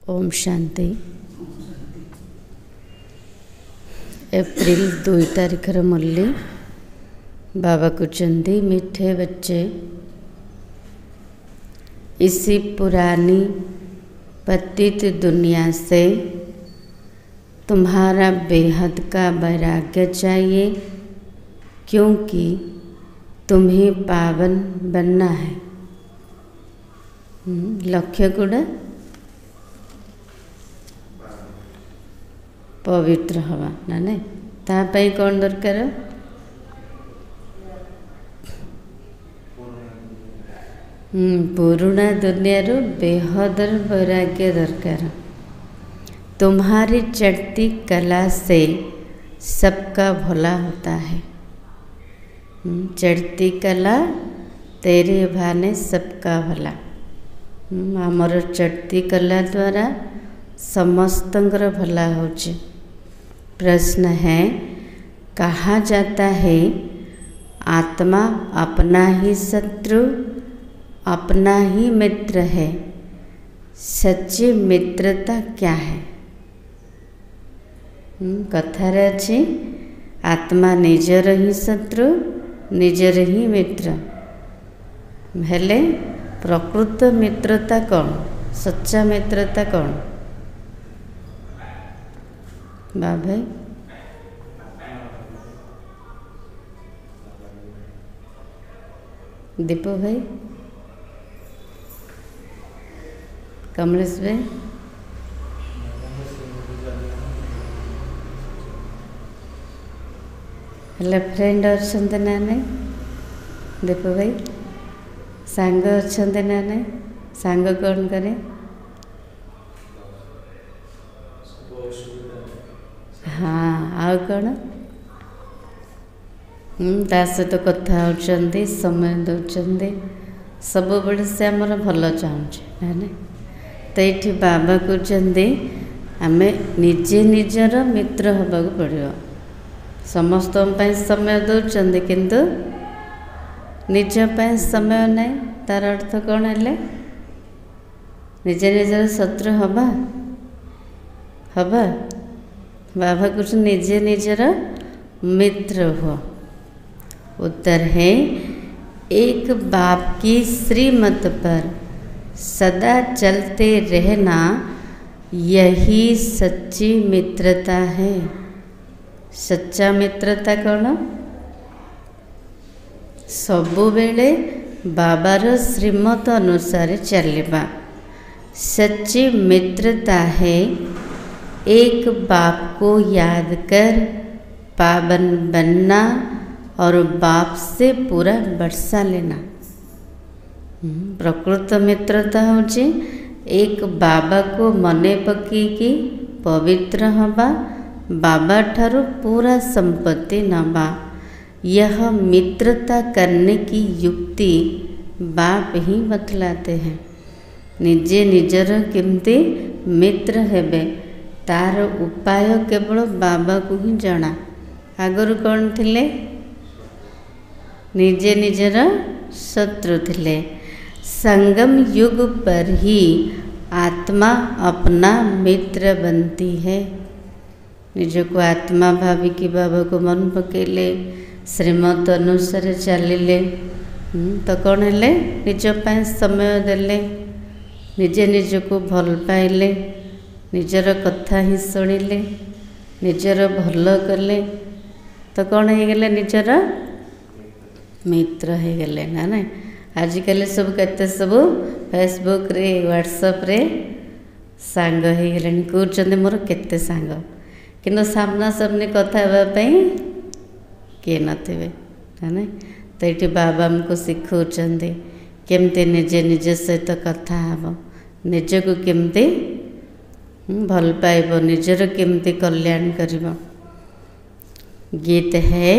Om Shanti. April 2 तारिखर मुरली बाबा कहते मीठे बच्चे, इसी पुरानी पतित दुनिया से तुम्हारा बेहद का वैराग्य चाहिए, क्योंकि तुम्हें पावन बनना है। लक्ष्य गुड़ा पवित्र हवा ना नहीं तापाई कौन दरकार? पुराना दुनिया रो बेहदर वैराग्य दरकार। तुम्हारी चढ़ती कला से सबका भला होता है। चढ़ती कला तेरे भाने सबका भला। आमर चढ़ती कला द्वारा समस्तंकर भला होचे। प्रश्न है, कहा जाता है आत्मा अपना ही शत्रु अपना ही मित्र है। सच्ची मित्रता क्या है? कथार अच्छी आत्मा निजर ही शत्रु निजर ही मित्र हेले प्रकृत मित्रता कौन? सच्चा मित्रता कौन? बा भाई दीपू भाई, कमलेश भाई, हेलो फ्रेंड अच्छा ना नहीं? दीपू भाई सांग अच्छा ना नहीं? सांग कौन करे? हाँ आउ कौन ता सहित कथा होचंदी समय दौरान सब बड़े से आमर भल चाहूँ ना। तो ये बाबा कहते आम निजे निजर मित्र हवा पड़ो। समस्त समय दौरान किंतु निजपाई समय नहीं। तार अर्थ कौन है? निजे निजर शत्रु हवा हवा। बाबा कुछ निजे निजर मित्र हो। उत्तर है, एक बाप की श्रीमत पर सदा चलते रहना यही सच्ची मित्रता है। सच्चा मित्रता कौन? सबु बेले बाबार श्रीमत अनुसार चलवा। सच्ची मित्रता है एक बाप को याद कर पावन बनना और बाप से पूरा वर्षा लेना। प्रकृत मित्रता होची एक बाबा को मने पकेकी पवित्र हवा, बाबा ठारू पूरा संपत्ति नवा। यह मित्रता करने की युक्ति बाप ही बतलाते हैं। निजे निजर केमती मित्र हेबे तार उपाय केवल बाबा को ही जाना। आगरू कौन थिले? निजे निजर शत्रु थिले। संगम युग पर ही आत्मा अपना मित्र बनती है। निज को आत्मा भावी कि बाबा को मन पकेले श्रीमत अनुसार चलिले तो कौन है? निज पाए समय देले, निजे निज को भल पाइले, निजर कथा ही शुणिले, निजर भल कले तो कौन हो गले? निजर मित्र हो गले ना। ना आजिकल सब केते सब फेसबुक रे व्हाट्सएप रे सांग हो गले। कहते मोर केते सांग, किंतु सामना सामने कथा होगापी किए नथिबे ना। तो ये बाबा हमको शिखौचंदी केमती निजे निजे सहित कथा हब, निज को केमती भल पाइब, निजर केमती कल्याण करिब। गीत है,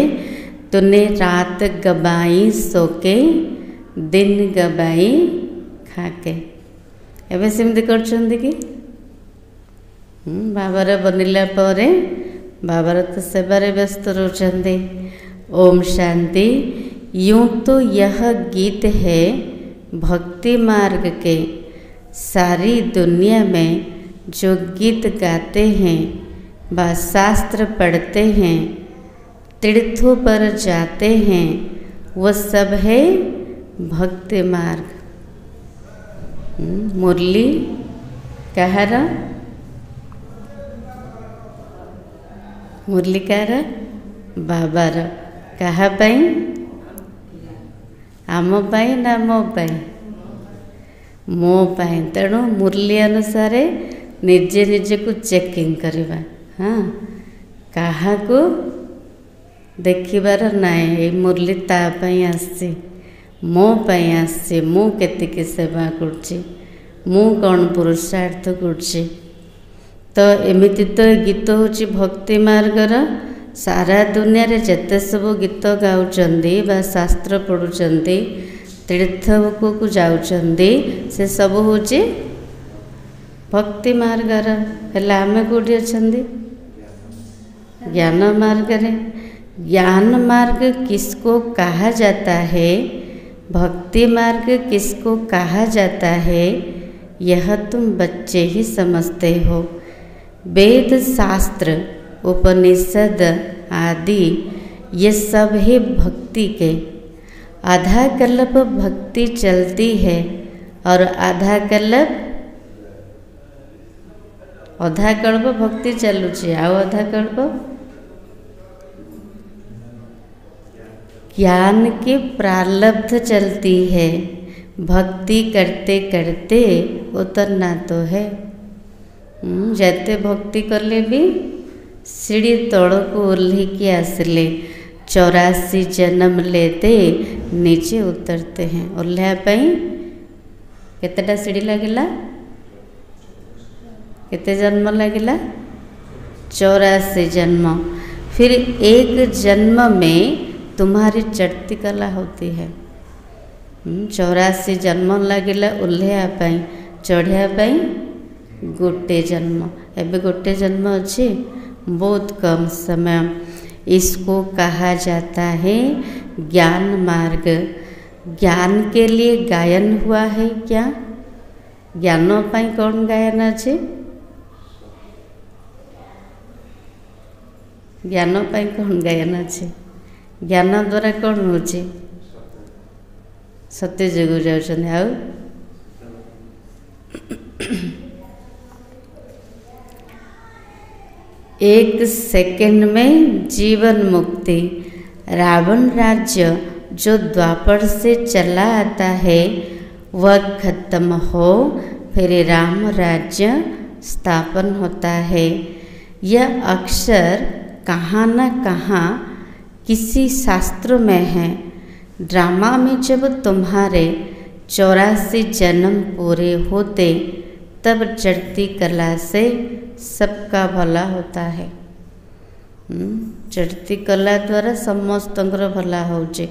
तूने रात गबाई सोके दिन गबाई खाके। एवं सेमती करछंदी कि बाबार बनिला परे बाबार तो सेवारे व्यस्त रहते। ओम शांति। यूँ तो यह गीत है भक्ति मार्ग के सारी दुनिया में जो गीत गाते हैं व शास्त्र पढ़ते हैं, तीर्थों पर जाते हैं, वह सब है भक्ति मार्ग। मुरली कହାର? मुरली कହାର? बाबार। कहा पाई? आम पाई ना मो पाई? मो पाई। तेणु मुरली अनुसार निजे निजे को चेकिंग करवा। हाँ, कहा को देखिबार नाई। ये मुरली ता पाई आसी, मो पाई आसी। मु केतिकी सेवा करछि, मु कौन पुरुषार्थ करछि। तो एमिति तो गीत होछि भक्ति मार्गर। सारा दुनिया रे जेते सब गीत गाउचंदी बा शास्त्र पढ़ुचंदी, तीर्थ को जाउचंदी, से सब होछि भक्ति मार्गर। हेला आमे कोठी अछंदी? ज्ञान मार्ग रे। ज्ञान मार्ग किसको कहा जाता है, भक्ति मार्ग किसको कहा जाता है, यह तुम बच्चे ही समझते हो। वेद शास्त्र उपनिषद आदि ये सब है भक्ति के। आधा कल्प भक्ति चलती है और आधा कल्प भक्ति चलुची, आउ आधा कल्प ज्ञान के प्रारब्ध चलती है। भक्ति करते करते उतरना तो है। जते भक्ति करले भी सीढ़ी तल को ओह्लिकी आसिले 84 जन्म लेते नीचे उतरते हैं। ओह्लिया केतेटा सीढ़ी लगिला? केते जन्म लगिला? 84 जन्म। फिर एक जन्म में तुम्हारी चढ़ती कला होती है। 84 जन्म लगिला ओह्लिया चढ़िया गोटे जन्म। एबे गोटे जन्म अच्छी, बहुत कम समय। इसको कहा जाता है ज्ञान मार्ग। ज्ञान के लिए गायन हुआ है क्या? ज्ञान पाई कौन गायन अच्छे? ज्ञान पाई कौन गायन अच्छे? ज्ञान द्वारा कौन हो? सत्य जुग जाउछन। आउ एक सेकंड में जीवन मुक्ति। रावण राज्य जो द्वापर से चला आता है वह खत्म हो, फिर राम राज्य स्थापन होता है। यह अक्षर कहाँ न कहाँ किसी शास्त्र में है। ड्रामा में जब तुम्हारे 84 जन्म पूरे होते तब चढ़ती कला से सबका भला होता है। चढ़ती कला द्वारा समस्तंकर भला होचे।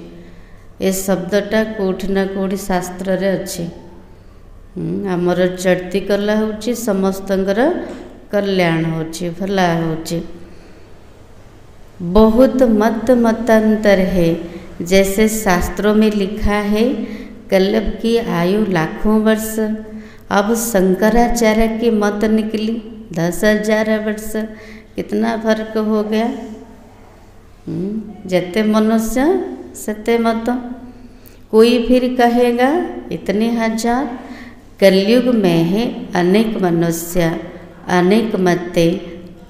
ए शब्दटा कोठी ना कोठी शास्त्र रे अच्छे। आमर चढ़ती कला होची समस्तंकर कल्याण होची, भला होची। बहुत मतांतर है। जैसे शास्त्रों में लिखा है कल्प की आयु लाखों वर्ष। अब शंकराचार्य की मत निकली 10,000 वर्ष। कितना फर्क हो गया। जते मनुष्य सते मत। कोई फिर कहेगा इतने हजार। कलयुग में है अनेक मनुष्य, अनेक मते,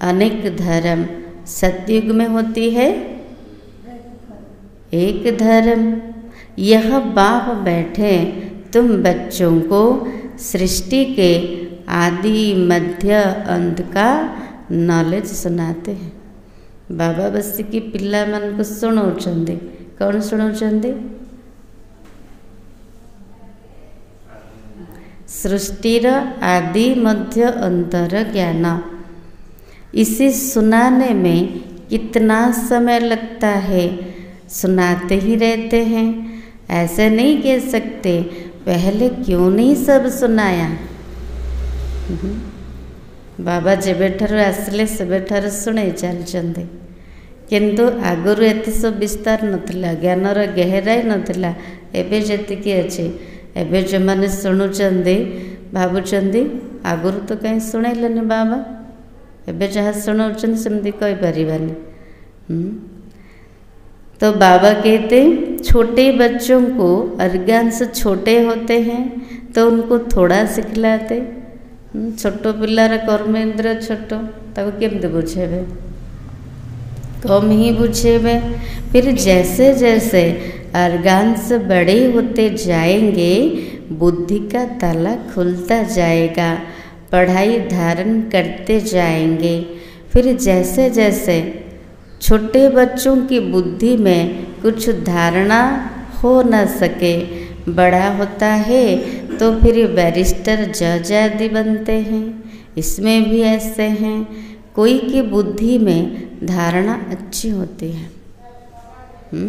अनेक धर्म। सतयुग में होती है एक धर्म। यह बाप बैठे तुम बच्चों को सृष्टि के आदि मध्य अंत का नॉलेज सुनाते हैं। बाबा बसिकी पिला मान को सुनाउछंदी। कौन सुनाउछंदी? सृष्टिर आदि मध्य अंतर ज्ञान। इसे सुनाने में कितना समय लगता है? सुनाते ही रहते हैं। ऐसे नहीं कह सकते पहले क्यों नहीं सब सुनाया। बाबा जेबेठार आसिले सेबेठार शुणे चलते, किंतु आगुरु एते सब विस्तार नथिला, ज्ञानर गहराई नथिला। एबे जेतिकी अछि, एबे जो माने शुणुचंदी भावुचंदी आगुरी तो कहीं शुणेलेनि बाबा एबे जहाँ शुणाउछन सेमती कहि परिबानी। तो बाबा कहते छोटे बच्चों को अर्गांश छोटे होते हैं तो उनको थोड़ा सिखलाते। छोट पिलार कर्मेंद्र छोट ताको केमते बुझेबे, कम ही बुझेबे। फिर जैसे जैसे अर्गांश बड़े होते जाएंगे बुद्धि का ताला खुलता जाएगा, पढ़ाई धारण करते जाएंगे। फिर जैसे जैसे छोटे बच्चों की बुद्धि में कुछ धारणा हो न सके, बड़ा होता है तो फिर बैरिस्टर जज आदि बनते हैं। इसमें भी ऐसे हैं, कोई की बुद्धि में धारणा अच्छी होती है।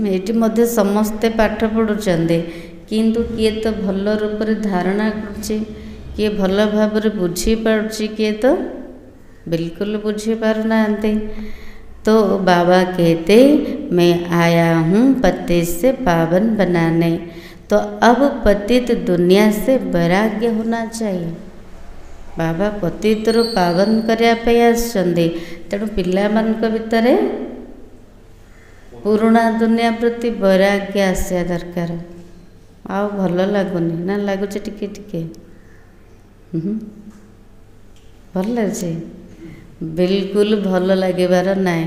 ये मध्य समस्ते पाठ पढ़ुचंदे किंतु किए तो भल रूप से धारणा करुच्चे, किए भल भाव बुझी पारुच्ची, किए तो बिल्कुल बुझी पारुना। तो बाबा कहते मैं आया हूँ पति से पावन बनाने। तो अब पतित दुनिया से वैराग्य होना चाहिए। बाबा पतित रु पावन करने आसछन्ते, तेणु पिला मानक भितरे पुराणा दुनिया प्रति वैराग्य आसिया दरकार। आउ भल लगुनि ना, लगुच टिके टिके भल लगे, बिल्कुल भल लगे नाई,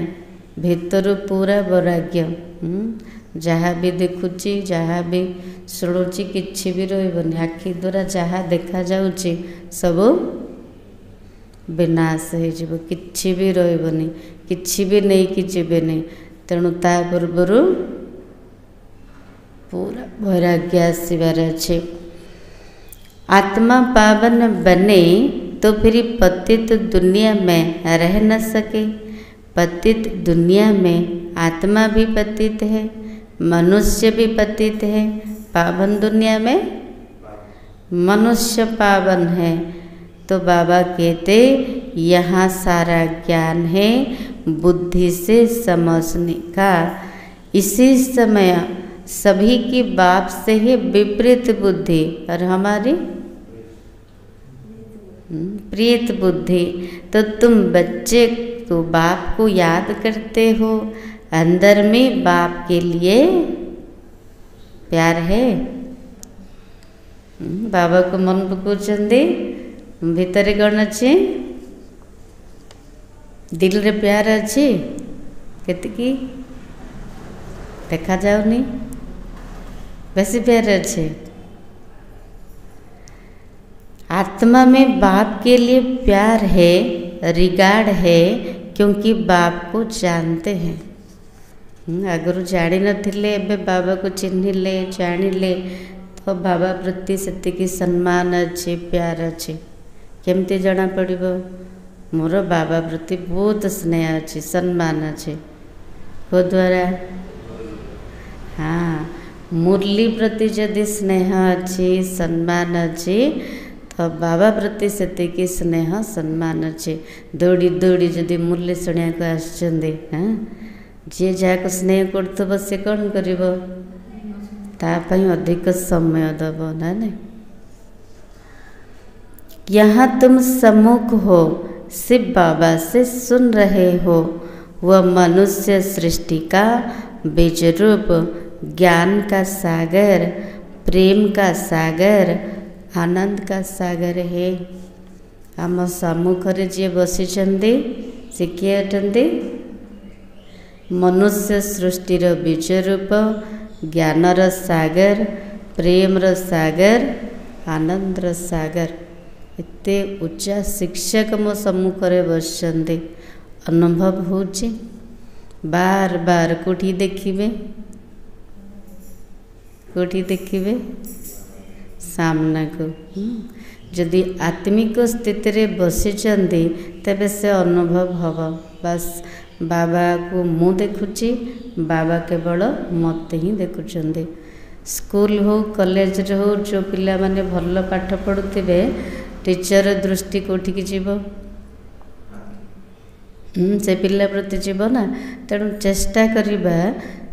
भितर पूरा वैराग्य। जहाँ भी देखुची, जहाँ भी शुणुची, किछि भी रहिबनि। आखि द्वारा जहाँ देखा जाउची सब विनाश हो जिवो, किछि भी रहिबनि, किछि भी नहीं कि जीवेनि। तेणु ता पूर्वर पूरा वैराग्य आसबार अच्छे। आत्मा पावन बने तो फिर पतित दुनिया में रह न सके। पतित दुनिया में आत्मा भी पतित है, मनुष्य भी पतित है। पावन दुनिया में मनुष्य पावन है। तो बाबा कहते यहाँ सारा ज्ञान है बुद्धि से समझने का। इसी समय सभी की बाप से ही विपरीत बुद्धि और हमारी प्रीत बुद्धि। तो तुम बच्चे तो बाप को याद करते हो, अंदर में बाप के लिए प्यार है। बाबा को मन पकाउछन्ते, भितर कौन अच्छे, दिल रे प्यार अच्छे, केतिकी देखा जाउनी, बेसी प्यार अच्छे। आत्मा में बाप के लिए प्यार है, रिगार्ड है, क्योंकि बाप को जानते हैं। आगुरु जानी नथिले, एबे बाबा को चिन्हिले, जानिले, तो बाबा प्रति सेतिकी सम्मान अच्छे, प्यार अच्छे। केमती जना पड़िबो, मोर बाबा प्रति बहुत स्नेह अच्छे, सम्मान अच्छे। को द्वारा हाँ, मुरली प्रति जदि स्नेह अच्छे, सम्मान अच्छे, तो बाबा प्रति सेतिकी स्नेह सम्मान अच्छे। दौड़ी दौड़ी जदि मुरली शुणा को आसछन्ते, हाँ, जी जहाँ स्नेह करथबो से कौन करिबो, तापई अधिक समय दब ना। यहाँ तुम सम्मुख हो, शिव बाबा से सुन रहे हो। वह मनुष्य सृष्टि का बीज रूप, ज्ञान का सागर, प्रेम का सागर, आनंद का सागर है। आम सम्मुखरे जी बसिछन्ते से किए अटन्ते, मनुष्य सृष्टिर बीज रूप, ज्ञानर सागर, प्रेमर सागर, आनंदर सागर। एते उच्चा शिक्षक मो सम्मुखरे बसिछन्ते, अनुभव होछि। बार बार कोठी देखिबे, कोठी देखिबे सामना को। जदि आत्मिक स्थिति रे बसिछन्ते तबे से अनुभव हब। बस बाबा को मु देखुची, बाबा केवल मते ही देखुचन्ते। स्कूल हो, कॉलेज हो, जो पिला माने भल पाठ पढ़ुथिबे, टीचर दृष्टि कोठिकी जीव, से पिला प्रति जीव ना। तेणु चेष्टा करिबा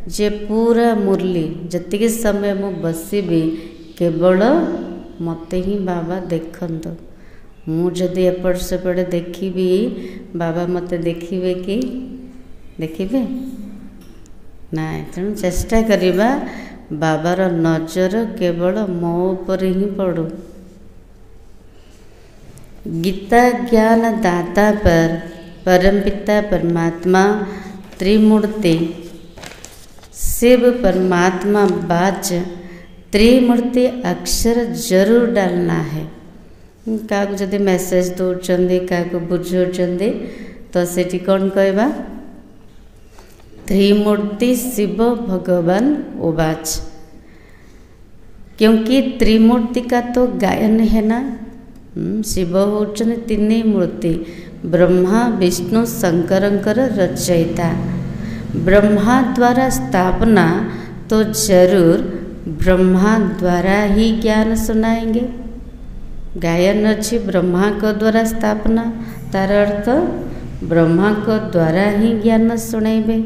जे पूरा मुरली जतिके समय मु बसिबी केवल मते ही बाबा देखंतो, मुझे एपट सेपट देखी बाबा मत देखिए कि देखिए ना। तेणु चेष्टा करिबा बाबार नजर केवल मो उपर ही पड़ू। गीता ज्ञान दाता पर परमपिता परमात्मा त्रिमूर्ति शिव परमात्मा बाच त्रिमूर्ति अक्षर जरूर डालना है। क्या जदि मेसेज दौरान क्या बुझाऊँ तो सेठी कौन कहवा त्रिमूर्ति शिव भगवान उवाच, क्योंकि त्रिमूर्ति का तो गायन है ना। शिव होचन तीन मूर्ति ब्रह्मा विष्णु शंकरंकर रचयिता। ब्रह्मा द्वारा स्थापना तो जरूर ब्रह्मा द्वारा ही ज्ञान सुनाएंगे। गायन अच्छी ब्रह्मा को द्वारा स्थापना, तार अर्थ ब्रह्मा को द्वारा ही ज्ञान सुनेबे।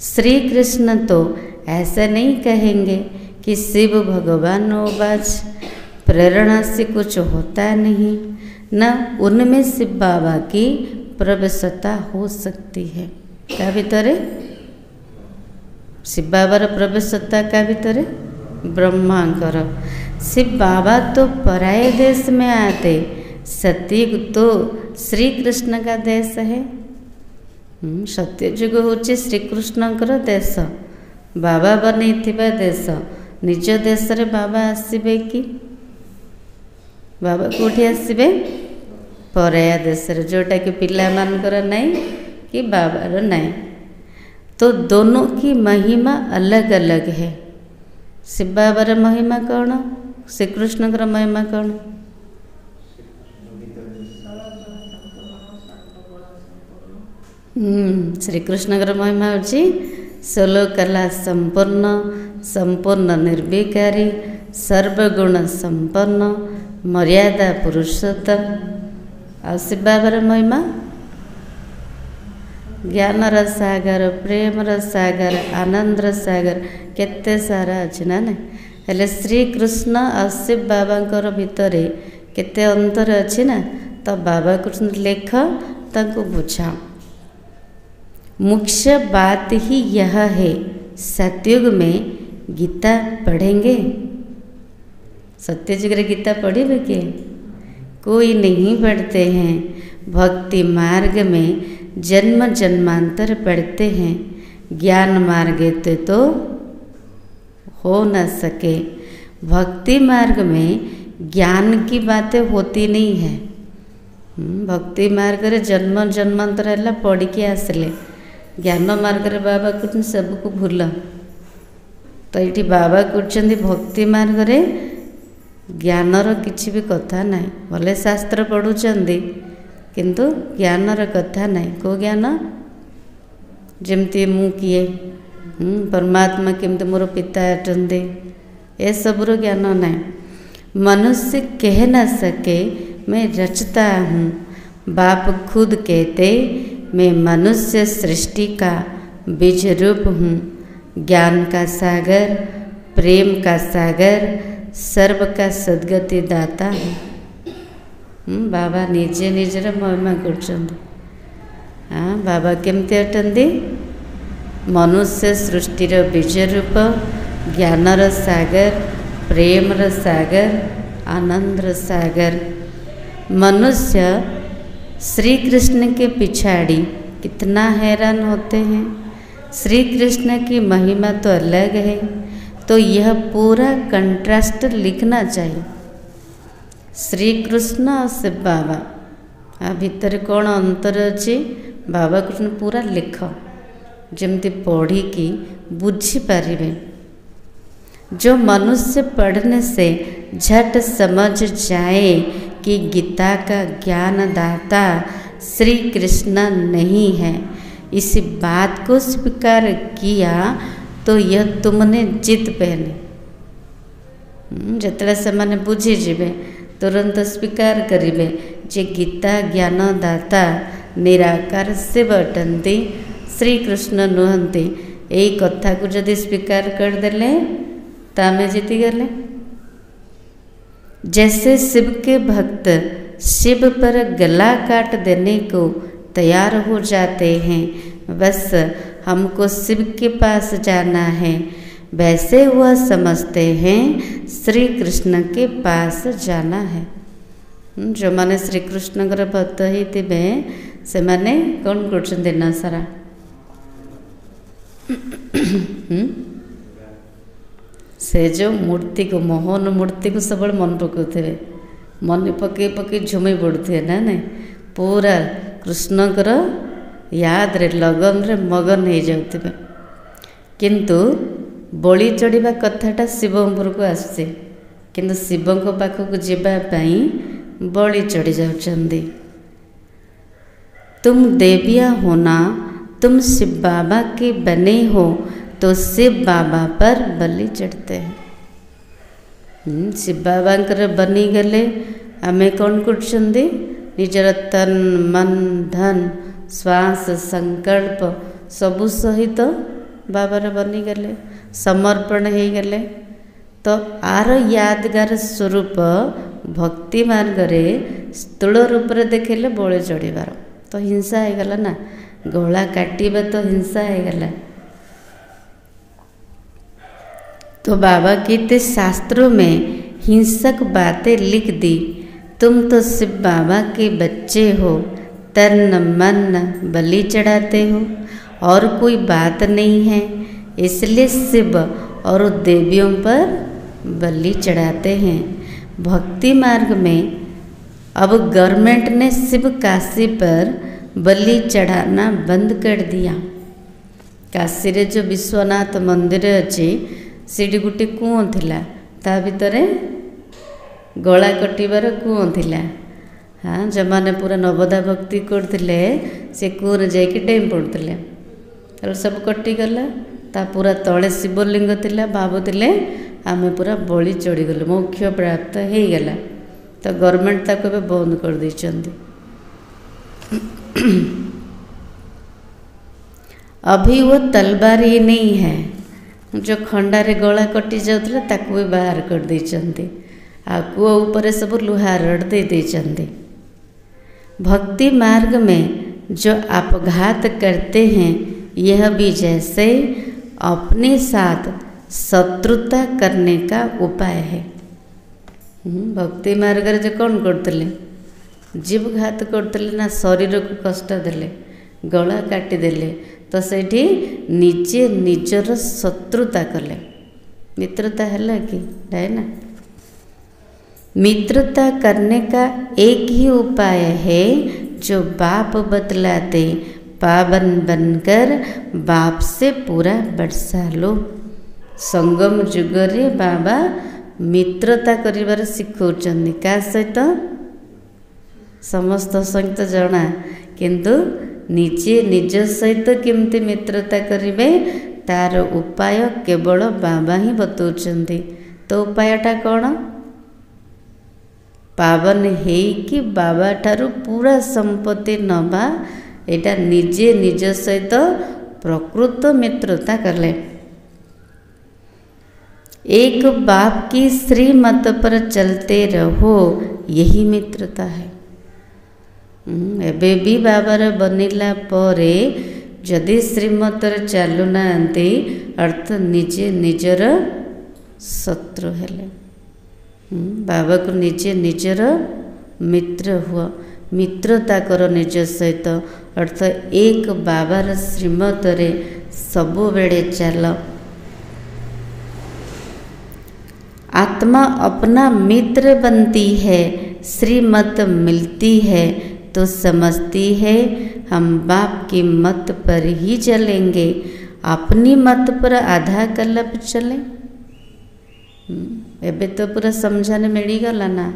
श्री कृष्ण तो ऐसा नहीं कहेंगे कि शिव भगवान उवाच, प्रेरणा से कुछ होता नहीं, न उनमें शिव बाबा की प्रवेशता हो सकती है। क्या भीतर शिव बाबार प्रवेशता क्या भीतर ब्रह्मांकर। शिव बाबा तो पराये देश में आते, सतयुग तो श्री कृष्ण का देश है। सत्ययुग होची श्री कृष्णकर देश, बाबा बनी देश। निज देश रे बाबा आसबे कि बाबा कौटी आसबे पराया देश रे, जोटा कि पिला मानकर नहीं कि बाबार नहीं। तो दोनों की महिमा अलग अलग है। शिव बाबार महिमा कौन, श्री कृष्णकर महिमा कौन। श्री कृष्णकर महिमा होची 16 कला संपन्न, संपूर्ण निर्विकारी, सर्वगुण संपन्न, मर्यादा पुरुषोत्तम। आ शिव बाबार महिमा ज्ञानर सागर, प्रेमर सागर, आनंदर सागर, केते सारा अच्छे ना। हेले श्री कृष्ण और शिव बाबा भितर केते अंतर अच्छी ना। तो बाबा कृष्ण लेख ताको बुझाओ। मुख्य बात ही यह है, सतयुग में गीता पढ़ेंगे। सत्ययुग रे गीता पढ़े के कोई नहीं पढ़ते हैं। भक्ति मार्ग में जन्म जन्मांतर पढ़ते हैं, ज्ञान मार्ग तो हो न सके। भक्ति मार्ग में ज्ञान की बातें होती नहीं है। भक्ति मार्ग रे जन्म जन्मांतर है पढ़ के आसले, ज्ञान मार्ग रे बाबा कहते सबको भूल। तो ये बाबा कहते भक्ति मार्ग रे ज्ञानर किसी भी कथा ना। भले शास्त्र पढ़ुंट किंतु ज्ञानर कथा ना। को ज्ञान जमती मु किए, परमात्मा केमती मोर पिता अटंदे, ए सबुर ज्ञान ना। मनुष्य कह न सके मैं रचता हूँ, बाप खुद कहते मैं मनुष्य सृष्टि का बीज रूप हूँ। ज्ञान का सागर, प्रेम का सागर, सर्व का सद्गति दाता है। बाबा निजे निजर महिमा कर। हाँ, बाबा केमती अटंदी मनुष्य सृष्टिर बीज रूप, ज्ञानर सागर, प्रेमर सागर, आनंदर सागर। मनुष्य श्री कृष्ण के पिछाड़ी कितना हैरान होते हैं। श्री कृष्ण की महिमा तो अलग है। तो यह पूरा कंट्रास्ट लिखना चाहिए। श्री कृष्ण और शिव बाबा आ भितर कौन अंतर अच्छी, बाबा कृष्ण पूरा लिख जमती पढ़ी की बुझी पारिबे। जो मनुष्य पढ़ने से झट समझ जाए कि गीता का ज्ञान दाता श्री कृष्ण नहीं है, इस बात को स्वीकार किया तो यह तुमने जीत पहने। जिते से मैंने बुझीजे तुरंत स्वीकार करेंगे जे गीता ज्ञान दाता निराकार शिव अटंती, श्री कृष्ण नुहंती। यही कथा को जदि स्वीकार करदेले तो आम जीतीगले। जैसे शिव के भक्त शिव पर गला काट देने को तैयार हो जाते हैं। बस हमको शिव के पास जाना है, वैसे वह समझते हैं श्री कृष्ण के पास जाना है। जो माने श्री कृष्ण भक्त ही थे से माने कौन कर दिन सारा से जो मूर्ति को मोहन मूर्ति को सब मन पकाउे, मन पकई पकई झुमी पड़ुए ना नहीं, पूरा कृष्णकर याद रे लगन रे मगन हो जाते। किंतु बलि चढ़ा कथाटा शिव को आसुचे, किंतु शिव पाखक जावाई बलि चढ़ी जाउछंदी। तुम देविया हो ना, तुम शिव बाबा के बने हो तो शिव बाबा पर बलि चढ़ते हैं। शिव बाबा बनी गले आमे कौन करछंदी, निजर तन मन धन श्वास संकल्प सबु सहित बाबार बनी गले, समर्पण हो गले। तो आर यादगार स्वरूप भक्ति मार्ग रे स्थूल रूप से देखले बलि चढ़ीबार तो हिंसा हो गला ना, गला काटिबा तो हिंसा हो गला। तो बाबा कहते शास्त्रों में हिंसक बातें लिख दी, तुम तो शिव बाबा के बच्चे हो, तन मन बलि चढ़ाते हो और कोई बात नहीं है, इसलिए शिव और देवियों पर बलि चढ़ाते हैं। भक्ति मार्ग में अब गवर्नमेंट ने शिव काशी पर बलि चढ़ाना बंद कर दिया। काशी रे जो विश्वनाथ मंदिर अच्छी सीढ़ी गोटे कूँ थिला, ता भितरे गला कटिबार कूँ थिला। हाँ, जो माने पूरा नवदा भक्ति करथिले से कूर जाइके डेम पड़ुथिले, सब कटिगला। ता पूरा तले शिवलिंग थिला, भावुथिले आमे पूरा बलि चढ़ीगलु, मोक्ष प्राप्त हो गला। तो गवर्नमेंट ताको बंद कर देइछंदी। अभी वो तलवार ही नहीं है, जो खंडारे गला कटि जाउथला ताको भी बाहर कर देइछंदी, आ कुआ ऊपर सब लुहा रड दे देइछंदी। भक्ति मार्ग में जो आपघात करते हैं, यह भी जैसे अपने साथ शत्रुता करने का उपाय है। भक्ति मार्ग रे जो कौन करते, जीवघात करते ना, शरीर को कष्ट देले, गला काटिदेले, तो सेठी निजे निजर शत्रुता कले। मित्रता है कि है ना। मित्रता करने का एक ही उपाय है, जो बाप बतलाते, पावन बनकर बाप से पूरा बरसा लो। संगम जुगरे बाबा मित्रता करिबार शिखौचंदी, का सहित समस्त सहित जना, किंतु निजे निज सहित केमती मित्रता करिवे तार उपाय केवल बाबा ही बतौचंदी। तो उपायटा कौन? पावन है कि बाबा ठारू पूरा संपत्ति नबा, एटा निजे निज सहित प्रकृत मित्रता करले। एक बाप की श्रीमत पर चलते रहो, यही मित्रता है। एबे भी बाबार बनिला परे जदि श्रीमत चलु नांती, अर्थ निजे निजर शत्रु हेले। बाबा को निजे निजर मित्र हुआ, मित्रता कर निज सहित, अर्थ एक बाबार श्रीमत रे सबु बेड़े चल। आत्मा अपना मित्र बनती है, श्रीमत मिलती है तो समझती है हम बाप की मत पर ही चलेंगे, अपनी मत पर आधा कल्प चले। एबे तो पूरा समझाने मिलगला ना।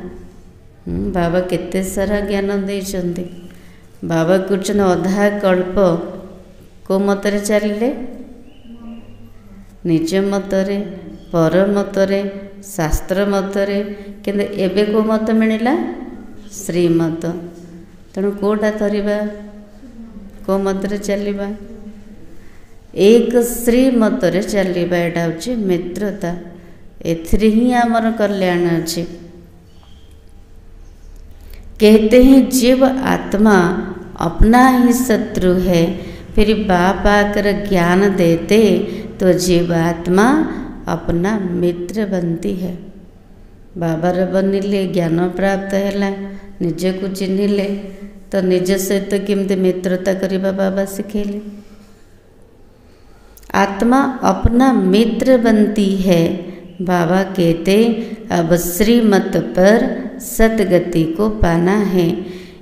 बाबा केते सारा ज्ञान देइछंदी। बाबा कुछन अधा कल्प को मतरे चलिले, निज मतरे, पर मतरे, शास्त्र मतरे, किंतु एबे को मत मिलिला? श्रीमत। तेणु कोटा धरिबा, को मतरे चलिबा? एक श्रीमत रे चलिबा, एटा होची मित्रता। एथिरे ही आमर कल्याण अछि। कहते हैं जीव आत्मा अपना ही शत्रु है। फिर बाप आकर ज्ञान देते तो जीवात्मा अपना मित्र बनती है। बाबार बनिले ज्ञान प्राप्त है, निज को चिन्हिले तो निज सहित केमती मित्रता करवा बाबा सिखेले। आत्मा अपना मित्र बनती है। बाबा कहते अब श्रीमत पर सदगति को पाना है,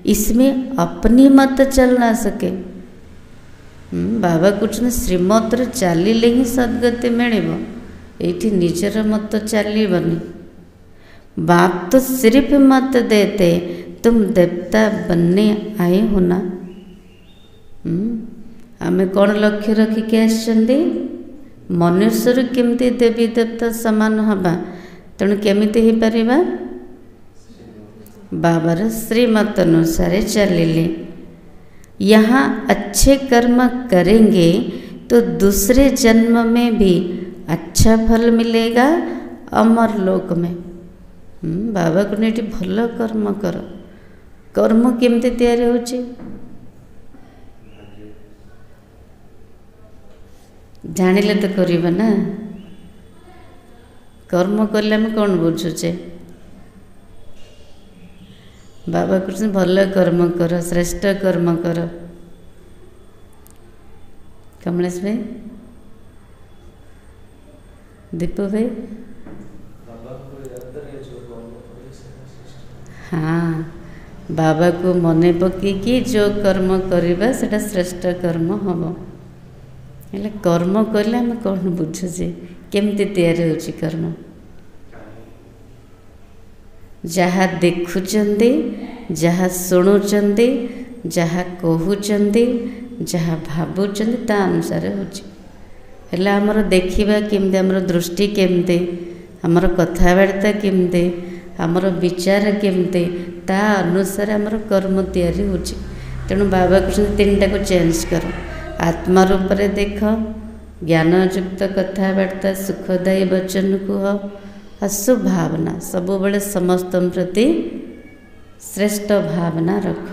इसमें अपनी मत चल ना सके। बाबा कुछ न श्रीमत चलिले ही सदगति मिल, ये निजर मत चलबनी। बाप तो सिर्फ मत देते, तुम देवता बनने आए हो ना। आमे कौन लक्ष्य रखिक आसछन्ति? मनुष्य केमती देवी देवता समान हवा, तेणु केमिति हो पारिबा? बाबार श्रीमत अनुसार चलिले। यहाँ अच्छे कर्म करेंगे तो दूसरे जन्म में भी अच्छा फल मिलेगा अमर लोक में। बाबा को नहीं भल कर्म कर। कर्म केमती तैयारी होची? जानिले तो करिबा ना। कर्म कले हम कौन बुझुचे? बाबा कृष्ण भल कर्म कर, श्रेष्ठ कर्म कर। कमलेश भाई, दीपू भाई, हाँ, बाबा को मने पकईकि जो कर्म करिबा सेटा श्रेष्ठ कर्म हम। हेले कर्म कले हम कौन बुझुचे? केमती तैयारी होची कर्म? जहाँ देखुचंदी, जहाँ शुणुचंदी, जहाँ कहूचंदी, जहाँ भावुचंदी ता अनुसार होची। हेला हमर देखिबा केमती, हमर दृष्टि केमती, हमर कथावार्ता केमती, हमर विचार केमती, ता अनुसार हमर कर्म तैयारी होची। तेणु बाबा कृष्ण तीनटा को चेंज कर। आत्मा रूप रे देख, ज्ञानयुक्त कथावार्ता, सुखदायी वचन कुह, अशुभ भावना सब बेले समस्त प्रति श्रेष्ठ भावना रख।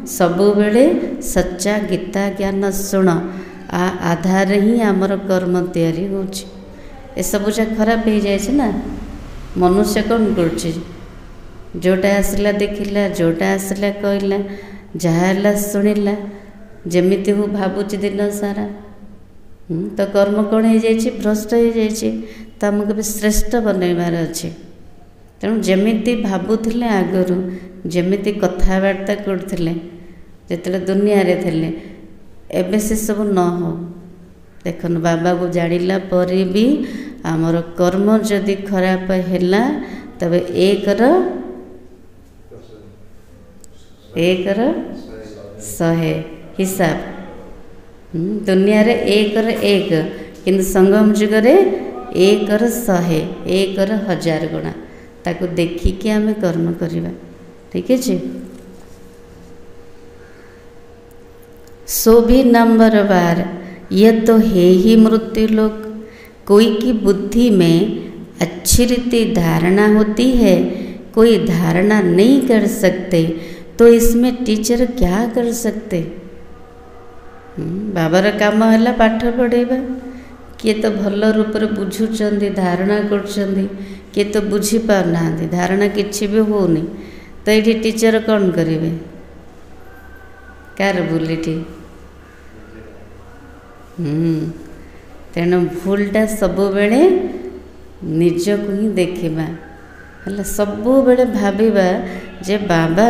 सबु बेले सच्चा गीता ज्ञान शुण। आ आधार ही आमर कर्म तैयारी होची। ए सब जा खराब हो जाए ना। मनुष्य कौन कर जोटा आसला देखिला, जोटा आसला कहला, जहाँ शुणिला, जमिति हूँ भावुची दिन सारा, तो कर्म कौन हो जाए? भ्रष्ट हो जाए। तो आमको भी श्रेष्ठ बनइबार अच्छे। तेणु जमिति भावुले आगरू, जमिति कथावार्ता करथिले जेतले दुनिया रे थिले, एबे से सब न हो। देखन बाबा को जानिला परे भी आमर कर्म जदि खराब हैला तबे एकर 100 हिसाब। दुनिया रे 1 किंतु संगम जुग रे 100 1,000 गुणा। ताको देखिकी आमे कर्म करिबा। ठीक है जी। सो भी नंबर बार, यह तो है ही मृत्यु लोक। कोई की बुद्धि में अच्छी रीति धारणा होती है, कोई धारणा नहीं कर सकते, तो इसमें टीचर क्या कर सकते? बाबार काम है पाठ पढ़ेबा। किए तो भल रूप से बुझुचंदी, धारणा करछंदी, किए तो बुझी पारना, धारणा किछि भी होनी। तो ये टीचर कौन करेंगे? कार बुलेटी। तेणु भूलटा सबु बेले निज को ही देखा है। सबु बेले भाविबा जे बाबा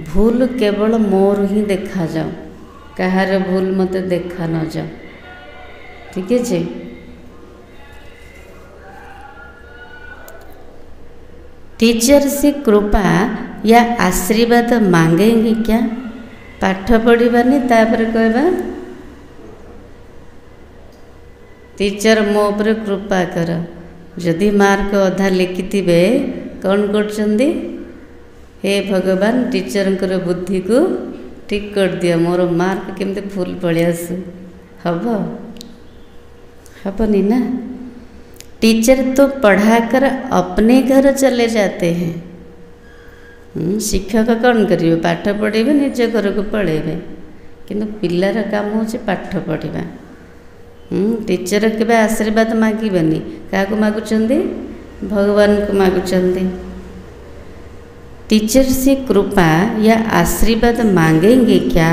भूल केवल मोर ही देखा जाओ, कहार भूल मते देखा न जाओ। ठीक है जी। टीचर से कृपा या आशीर्वाद मांगेंगे क्या? पाठ पढ़ानी तापर कहबा टीचर मो पर कृपा कर। जदि मार्क अधा लिखि कौन करछंदी? हे भगवान टीचर बुद्धि को ठीक कर दिया, मोर मार्क केमते फुल पड़े आसु। हबनी ना। टीचर तो पढ़ाकर अपने घर चले जाते हैं। शिक्षक कौन करेंगे पाठ पढ़ेबे निज घर को पढ़ेबे किंतु पिलार काम होचे पाठ पढ़ा। टीचर के आशीर्वाद मागिबेनी क्या मागुचंदी भगवान को मागुचंदी। टीचर से कृपा या आशीर्वाद मांगेंगे क्या?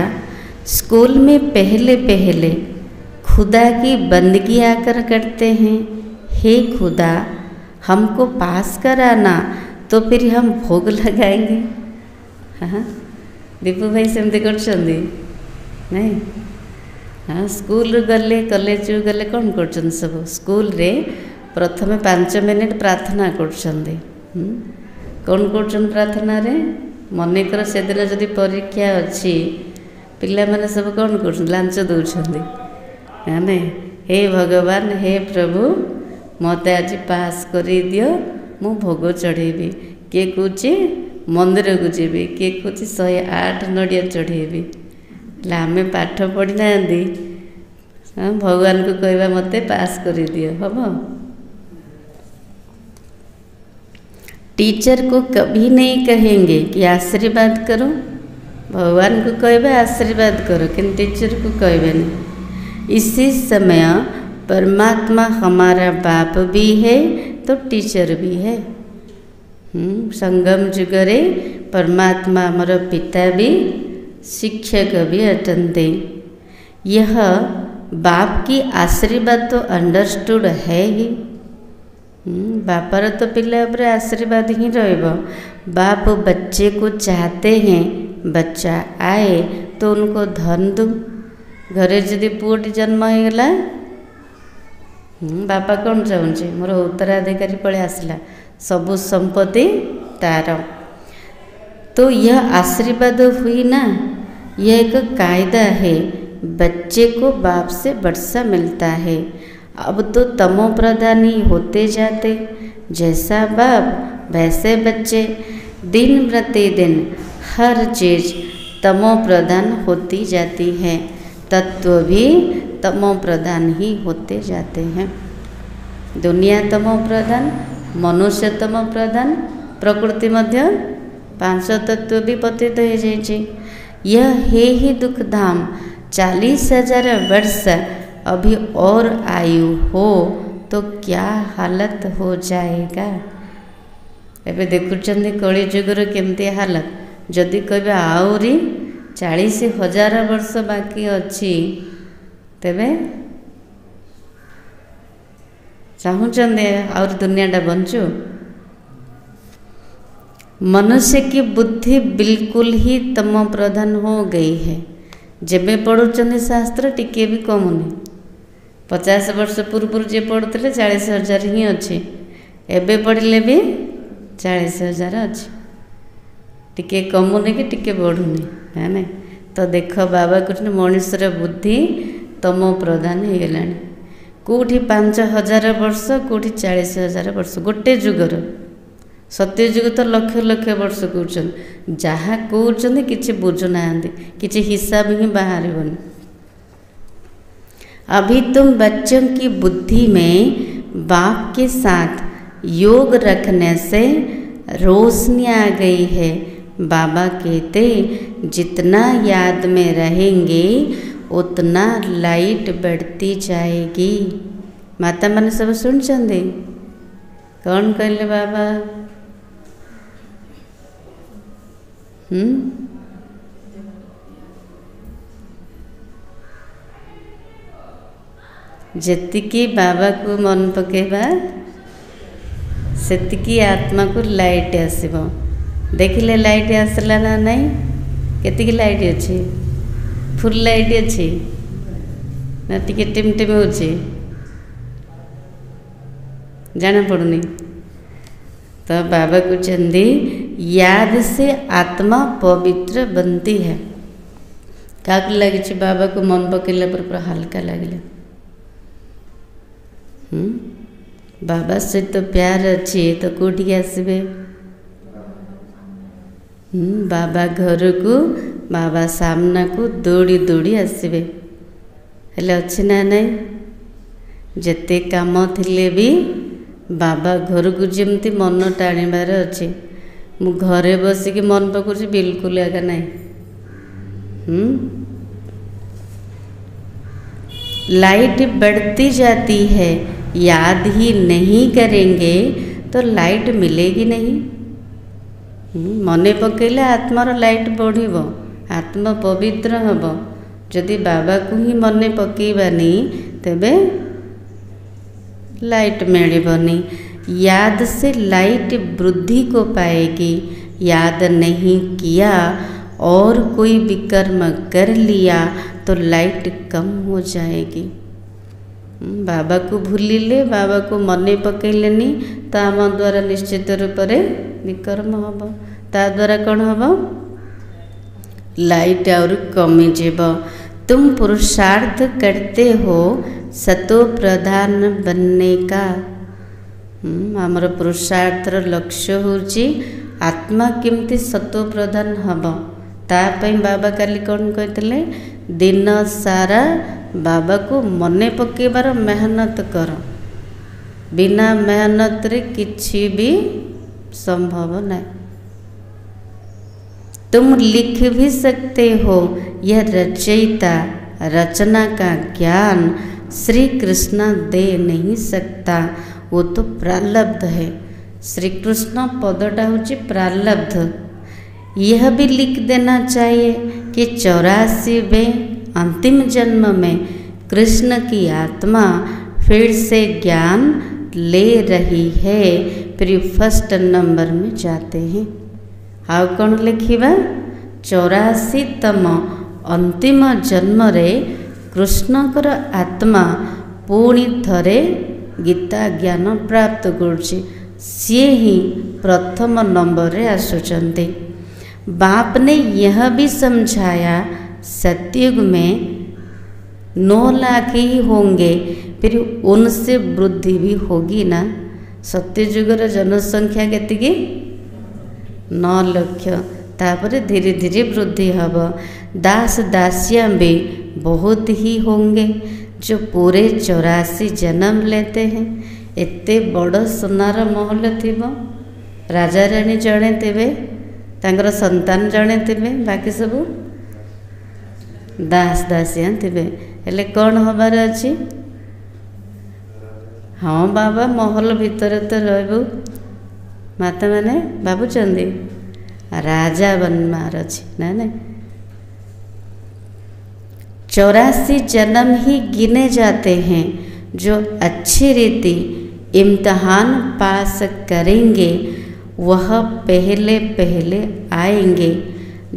स्कूल में पहले पहले खुदा की बंदगी आकर करते हैं, हे खुदा हमको पास कराना तो फिर हम भोग लगाएंगे। हाँ दीपू भाई सेमती कर नहीं? हाँ स्कूल गले कॉलेज गले कौन कर सब स्कूल रे प्रथम 5 मिनिट प्रार्थना कर कौन कर प्रार्थना रे मनेकर से दिन जदि परीक्षा अच्छी पिला माने सब कौन कर लांच दौरान नहीं? हे भगवान हे प्रभु मत आज पास कर दियो मु भोग चढ़ेबी। किए कौच मंदिर को जीवी किए कौच 108 नड़िया चढ़ेबी। आम पाठ पढ़ी ना भगवान को कहवा मत पास कर दियो हम। टीचर को कभी नहीं कहेंगे कि आशीर्वाद करो, भगवान को कहवे आशीर्वाद करो किंतु टीचर को कहवे नहीं। इसी समय परमात्मा हमारा बाप भी है तो टीचर भी है। संगम जुगरे परमात्मा आमर पिता भी शिक्षक भी अटंते। यह बाप की आशीर्वाद तो अंडरस्टूड है ही। बापर तो पिला उपरे आशीर्वाद ही रहिबो। बाप बच्चे को चाहते हैं बच्चा आए तो उनको धन दो। घरे जदि पुओटी जन्म हो गला बापा कौन चाहूँचे मोर उत्तराधिकारी पड़े आसला सबु संपत्ति तार। तो यह आशीर्वाद हुई ना, यह एक कायदा है। बच्चे को बाप से वर्षा मिलता है। अब तो तमो प्रधान ही होते जाते, जैसा बाप वैसे बच्चे। दिन प्रतिदिन हर चीज़ तमो प्रधान होती जाती है, तत्व भी तमो प्रधान ही होते जाते हैं। दुनिया तमो प्रधान, मनुष्य तमो प्रधान, प्रकृति मध्य 5 तत्व भी पतित हो जाए। यह है ही दुख धाम। 40,000 वर्ष अभी और आयु हो तो क्या हालत हो जाएगा। एबे देखुचंदी कली जुगर केमती हालत। जदि कहे आहरी 40,000 वर्ष बाकी अच्छी तेबे चाहूँचंदे और दुनियाटा बंचू। मनुष्य की बुद्धि बिल्कुल ही तम प्रधान हो गई है। जेबे पढ़ुचंदी शास्त्र टिके भी कमुनी। 50 वर्ष पूर्व जे पढ़ुते 40,000 ही अच्छे, एबे पढ़ले भी 40,000 अच्छे। टिके कमुनी कि टिके बढ़ुनी है ना। तो देख बाबा कहते मनुष्यर बुद्धि तमो प्रधान हो गलानी। कौटी 5,000 वर्ष कौटी 40,000 वर्ष गोटे जुगर। सत्य जुग तो लक्ष लक्ष वर्ष कहते जहाँ कहते कि बुझुना कि हिसाब ही बाहर। अभी तुम बच्चों की बुद्धि में बाप के साथ योग रखने से रोशनी आ गई है। बाबा कहते जितना याद में रहेंगे उतना लाइट बढ़ती जाएगी। माता मैंने सब सुन चंदे कौन कहले बाबा? जेतिकी बाबा को मन पकेबा सेतिकी आत्मा को लाइट आसब। देखिले लाइट आसला ना नहीं? केतिकी लाइट अच्छी? फुल लाइट अच्छी ना टिके टिम टिम होची जाना पड़ुनी। तो बाबा कहते याद से आत्मा पवित्र बनती है। क्या लगे बाबा को मन पकेला पर पूरा हल्का लगले। बाबा सहित तो प्यार अच्छी तो कौटी आसबे? बाबा घर को बाबा सामना को दौड़ी दौड़ी आसबे। हेले अच्छी ना नहीं? जेते काम थिले भी बाबा घर को जमती मन टाणीबार अच्छे। मु घरे बसिक मन पकड़ बिल्कुल आगे नहीं। लाइट बढ़ती जाती है, याद ही नहीं करेंगे तो लाइट मिलेगी नहीं। मने पकेले आत्मार लाइट बढ़िब, आत्मा पवित्र हब। जदि बाबा को ही मने पकेबानी तेबे लाइट मिलबनी। याद से लाइट वृद्धि को पाएगी। याद नहीं किया और कोई विकर्म कर लिया तो लाइट कम हो जाएगी। बाबा को भूलिले, बाबा को मने पकेलेनी तो आम द्वारा निश्चित रूप से विकर्म हम। ता द्वारा कौन हम? लाइट और कमी जीव। तुम पुरुषार्थ करते हो सतो प्रधान बनने का। आमर पुरुषार्थर लक्ष्य होची आत्मा केमती सतो प्रधान हम। तापई बाबा काली कौन कहते? दिन सारा बाबा को मने पकेबार मेहनत कर। बिना मेहनत रे किछि भी संभव नहीं। तुम लिख भी सकते हो, यह रचयिता रचना का ज्ञान श्री कृष्ण दे नहीं सकता, वो तो प्रारब्ध है। श्री कृष्ण पदटा होची प्रारब्ध। यह भी लिख देना चाहिए कि 84वें अंतिम जन्म में कृष्ण की आत्मा फिर से ज्ञान ले रही है। फिर फर्स्ट नंबर में जाते हैं। आउ कौन लिखिबा? 84तम अंतिम जन्म रे कृष्णकर आत्मा पुणी थरे गीता ज्ञान प्राप्त करुछि। सी ही प्रथम नंबर रे आसुचंती। बाप ने यह भी समझाया सतयुग में 9 लाख ही होंगे, फिर उनसे वृद्धि भी होगी ना। सत्ययुगर जनसंख्या केतिकी? 9 लाख। तापर धीरे धीरे वृद्धि हब। दास दासियां भी बहुत ही होंगे जो पूरे 84 जन्म लेते हैं। एते बड़ सोनार महल थिबो, राजा रानी जड़े थे, तांकर संतान जड़े थे, बाकी सब दास दासियां थे। हेले कौन हबार अच्छी? हाँ बाबा महल भितर तो रहबू। माता मैंने भावुंट राजा बनमार अच्छी ना। 84 जन्म ही गिने जाते हैं। जो अच्छी रीति इम्तहान पास करेंगे वह पहले पहले आएंगे।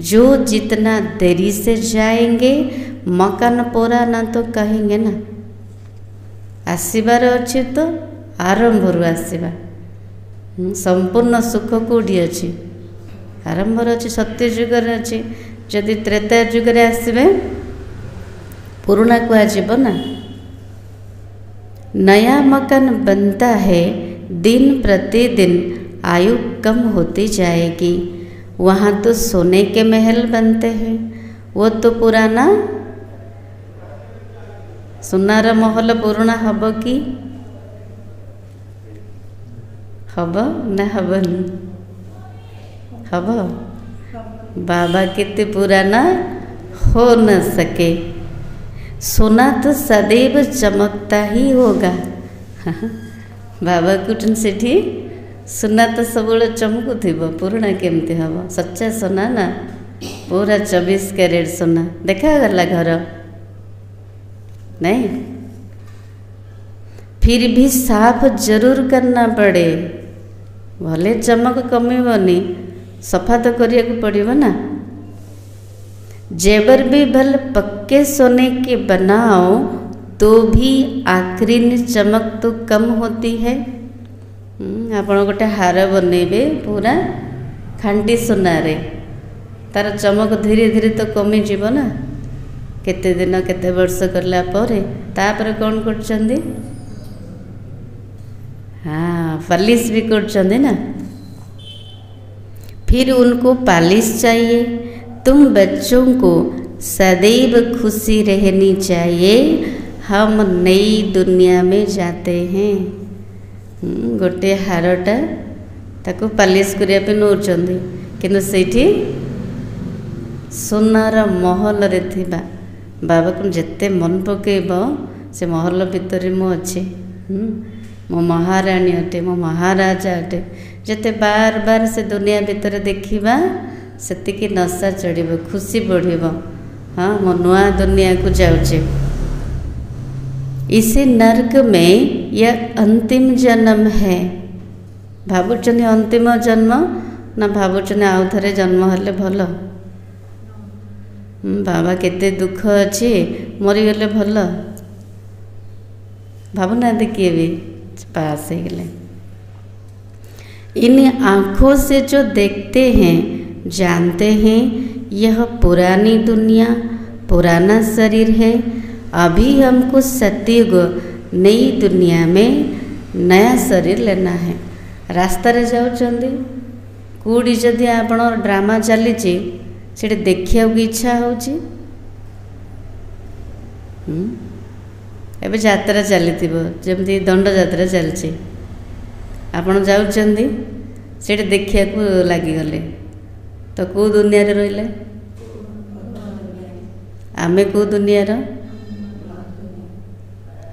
जो जितना देरी से जाएंगे मकान पोरा ना तो कहेंगे ना। आसबार अच्छी तो आरंभ आसवा। संपूर्ण सुख कौटी अच्छी? आरंभ अच्छी, सत्ययुगर अच्छी। जदि त्रेता युगर आसबे पुराना कहब ना। नया मकान बनता है, दिन प्रतिदिन आयु कम होती जाएगी। वहाँ तो सोने के महल बनते हैं, वो तो पुराना सोनार महल पुराना हब कि हब ना हबनी? हब। बाबा केते पुराना हो न सके। सोना तो सदैव चमकता ही होगा। बाबा कुटन सेठी सोना तो सब चमकु थी, पुराना केमती हम? सच्चा सोना ना, पूरा 24 कैरेट सोना। देखा घर नहीं? फिर भी साफ जरूर करना पड़े। भले चमक कमीबनी, सफा तो करिया को पड़िबो ना। जेवर भी भल पक्के सोने के बनाओ तो भी आखिरी में चमक तो कम होती है। आपण गोटे हार बनइबे पूरा खांटी सोनारे, तार चमक धीरे धीरे तो कमी जीव ना। केते दिन केते वर्ष करला परे तापर कौन करछंदी? हाँ, पालिश भी करछंदी ना। फिर उनको पालिश चाहिए। तुम बच्चों को सदैव खुशी रहनी चाहिए। हम नई दुनिया में जाते हैं। गोटे हारटा ताकू पालिश करिया पे नौचंदी किंतु सेठी सोनार महल रे थिबा बाबा को जेते मन पकेब से महल भितर मु अच्छे मो महाराणी अटे मो महाराजा अटे जेते बार बार से दुनिया भितर देखिबा सेतिकी नशा चढ़ब खुशी बढ़िब। हाँ मो नुआ दुनिया को जाऊचे। इसी नर्क में यह अंतिम जन्म है। भावुचनी अंतिम जन्म ना भावुचनी आउ थरे जन्म हेले भल। बाबा केते दुख अच्छे मरीगले भल भावना किए भी पास हो गए। इन आँखों से जो देखते हैं जानते हैं यह पुरानी दुनिया पुराना शरीर है। अभी हमको सतयुग नई दुनिया में नया शरीर लेना है। रास्ता रे जाउचंदी कूड़ी जदि आपण ड्रामा चली से देखा इच्छा होची एबे यात्रा चली जमी दंड यात्रा चलती आपण जाउचंदी से देखा लगिगले तो कौ दुनिया रे रहिले आमे कौ दुनिया रो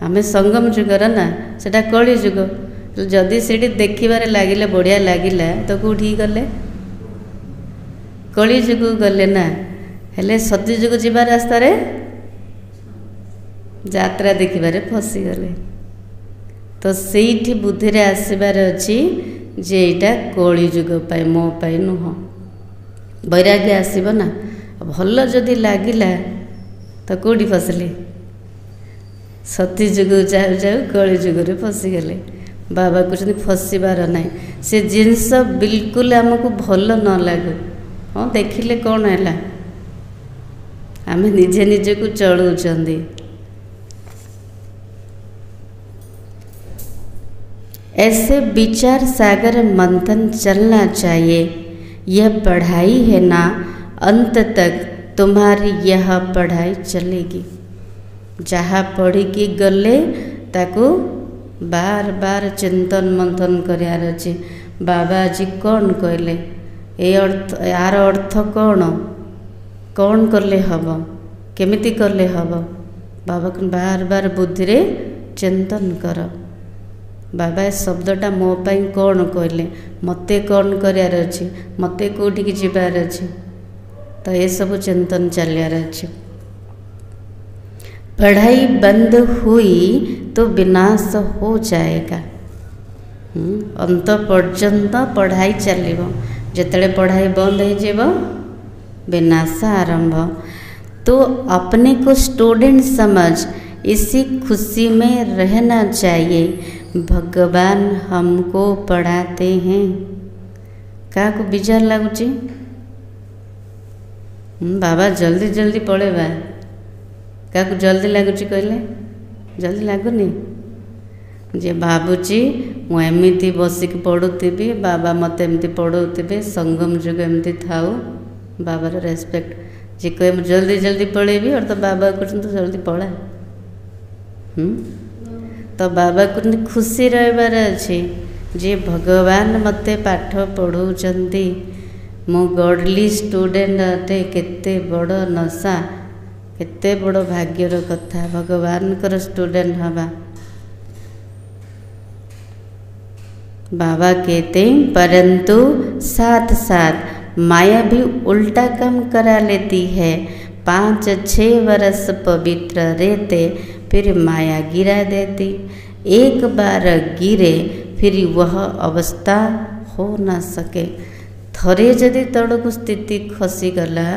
आमे संगम जुगर ना सेटा कली जुग जदि से देखिबारे लगिले बढ़िया लगिला तो कौटी गले कली जुग गले ना हेले सती जुग जीवा रास्ता रे यात्रा देखिबारे फसी गले तो सेठी बुद्धि रे आसीबार अछि जे एटा कली जुग पाई मो पाई नुह वैराग्य आसीब ना भल जदि लागिला तो कौटी फसली सती जुग जाऊ जाऊ कली जुग रे फसी गले। बाबा कहते फसबार ना से जिनस बिल्कुल आमको भल न लगू हाँ देखिले कौन है आम निजे निजे को चलुचंदी। ऐसे विचार सागर मंथन चलना चाहिए। यह पढ़ाई है ना अंत तक तुम्हारी यह पढ़ाई चलेगी। जहाँ पढ़ी की गले ताको बार बार चिंतन मंथन करार अच्छे बाबा आज कौन कहले ए अर्थ यार अर्थ कौन कौन करले हब केमिति करले हब बाबा को बार बार बुद्धि रे चिंतन कर बाबा शब्दटा मो पाई कौन कहले मते कौन करार अच्छे मते कौटी की जीवार अच्छे तो ये सब चिंतन चलियार अच्छे। पढ़ाई बंद हुई तो विनाश हो जाएगा। अंत पर्यंत पढ़ाई चलो जिते पढ़ाई बंद हो विनाश आरंभ। तो अपने को स्टूडेंट समझ इसी खुशी में रहना चाहिए। भगवान हमको पढ़ाते हैं। क्या को विचार लगुच बाबा जल्दी जल्दी पढ़ेबा क्या जल्दी लगुच कहले जल्दी लगुनि जे भावुची मुझे बसिक पढ़ुथी बाबा मत एमती पढ़ाऊे संगम जुग एमती थाऊ बाबार रेस्पेक्ट जे कहे जल्दी जल्दी पढ़ेबी और तो बाबा कहते तो जल्दी पढ़ा तो बाबा कहते खुशी रहिबार अच्छे जे भगवान मते पाठ पढ़ाउछंती मो गॉडली स्टूडेंट अटे केते बड़ नशा केते बड़ भाग्यर कथा भगवान कर स्टूडेंट हवा। बाबा कहते परंतु साथ साथ माया भी उल्टा काम करा लेती है। 5-6 वर्ष पवित्र रहते फिर माया गिरा देती। एक बार गिरे फिर वह अवस्था हो न सके। थरे जदि तड़क स्थिति खसी गला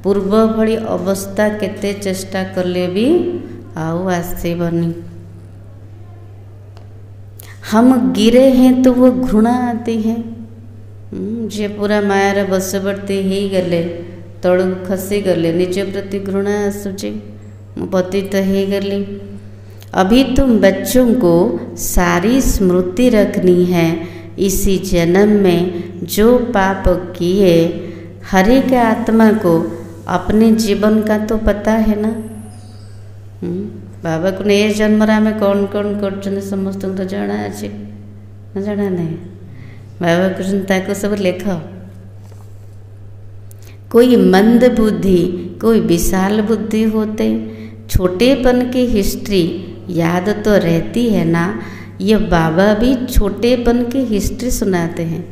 पूर्व भली अवस्था केते चेष्टा कले भी आउ आसीबनी। हम गिरे हैं तो वो घृणा आती है। जे पूरा मायार बशवर्ती हो गले तड़क खसी गले निज प्रति घृणा आसुचे मु पतित हो गली। अभी तुम बच्चों को सारी स्मृति रखनी है। इसी जन्म में जो पाप किए हर एक आत्मा को अपने जीवन का तो पता है ना। बाबा को ये जन्म में कौन कौन कर समस्त तो जाना अच्छे न जाना नहीं बाबा कृष्ण ताको सब लेख, कोई मंद बुद्धि कोई विशाल बुद्धि होते, छोटेपन की हिस्ट्री याद तो रहती है ना। ये बाबा भी छोटेपन की हिस्ट्री सुनाते हैं।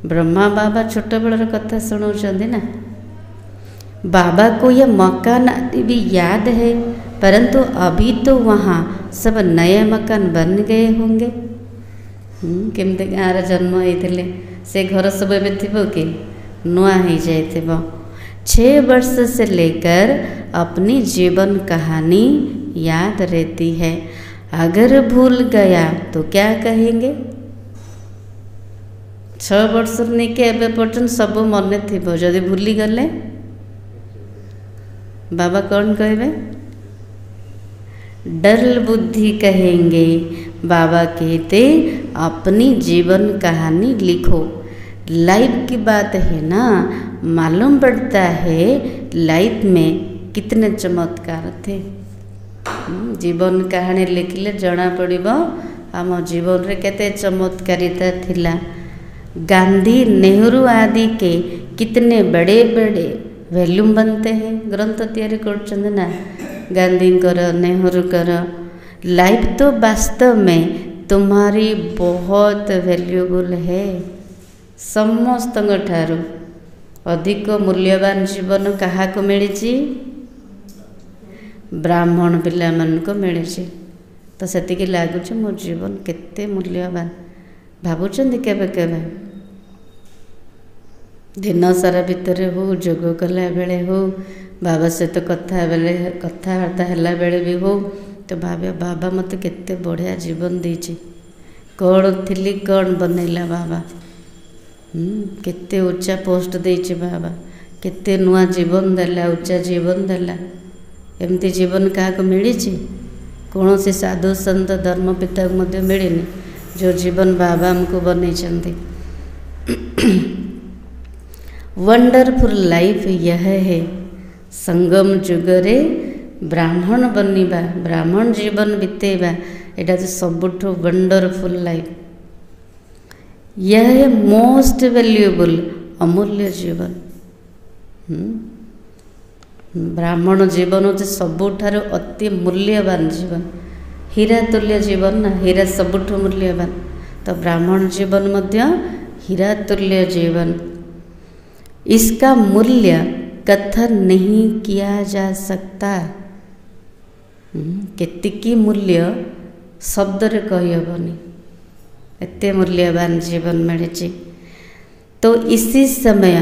ब्रह्मा बाबा छोट बेलर कथा सुनाउछन्ति ना। बाबा को यह मकान आदि भी याद है, परंतु अभी तो वहाँ सब नए मकान बन गए होंगे। केमती गाँव जन्म होते से घर सब एवं थी कि नुआ हो जाए। 6 वर्ष से लेकर अपनी जीवन कहानी याद रहती है। अगर भूल गया तो क्या कहेंगे? 6 वर्ष नहीं के एवं पर्यटन सब मन थी, जदि भूली गले बाबा कौन कहे? डरल बुद्धि कहेंगे। बाबा कहते अपनी जीवन कहानी लिखो। लाइफ की बात है ना, मालूम पड़ता है लाइफ में कितने चमत्कार थे। जीवन कहानी लिखिले जना पड़िबो आम जीवन रे केते चमत्कारिता थिला। गांधी नेहरू आदि के कितने बड़े बड़े वैल्यूम बनते हैं, ग्रंथ तैयारी करछन ना गांधी कर नेहरू कर। लाइफ तो वास्तव में तुम्हारी बहुत वैल्यूबल है। समस्त ठारू अधिक मूल्यवान जीवन क्या को मिली? ब्राह्मण पिला मन को मिली। तो सेतिकी लगुच मो जीवन केते मूल्यवान। भावुचंदी केबे केबे दिन सारा भितर हो, जोग कला बेले हो, बाबा सहित कथबार्ता है बेले भी हो, तो भावे बाबा मत केते बढ़िया जीवन देछि। कौन थी कौन बनैला बाबा, केते उच्चा पोस्ट देछि बाबा, केते नुआ जीवन देला, उच्चा जीवन देला। एमती जीवन क्या मिली? कौन से साधु संत धर्म पिता को मिलनी जो जीवन बाबा हमको बनै। वंडरफुल लाइफ यह है। संगम जुगरे ब्राह्मण बनिबा, ब्राह्मण जीवन बितेबा, एटा तो सबुठ वंडरफुल लाइफ। यह है मोस्ट वैल्यूएबल, अमूल्य जीवन। ब्राह्मण जीवन होते सबुठार अति मूल्यवान जीवन। हीरा तुल्य जीवन ना, हीरा सबुठ मूल्यवान, तो ब्राह्मण जीवन मध्य हीरा तुल्य जीवन। इसका मूल्य कथन नहीं किया जा सकता। केतिकी मूल्य शब्द रे कही हेबनी, एते मूल्यवान जीवन मिले। तो इसी समय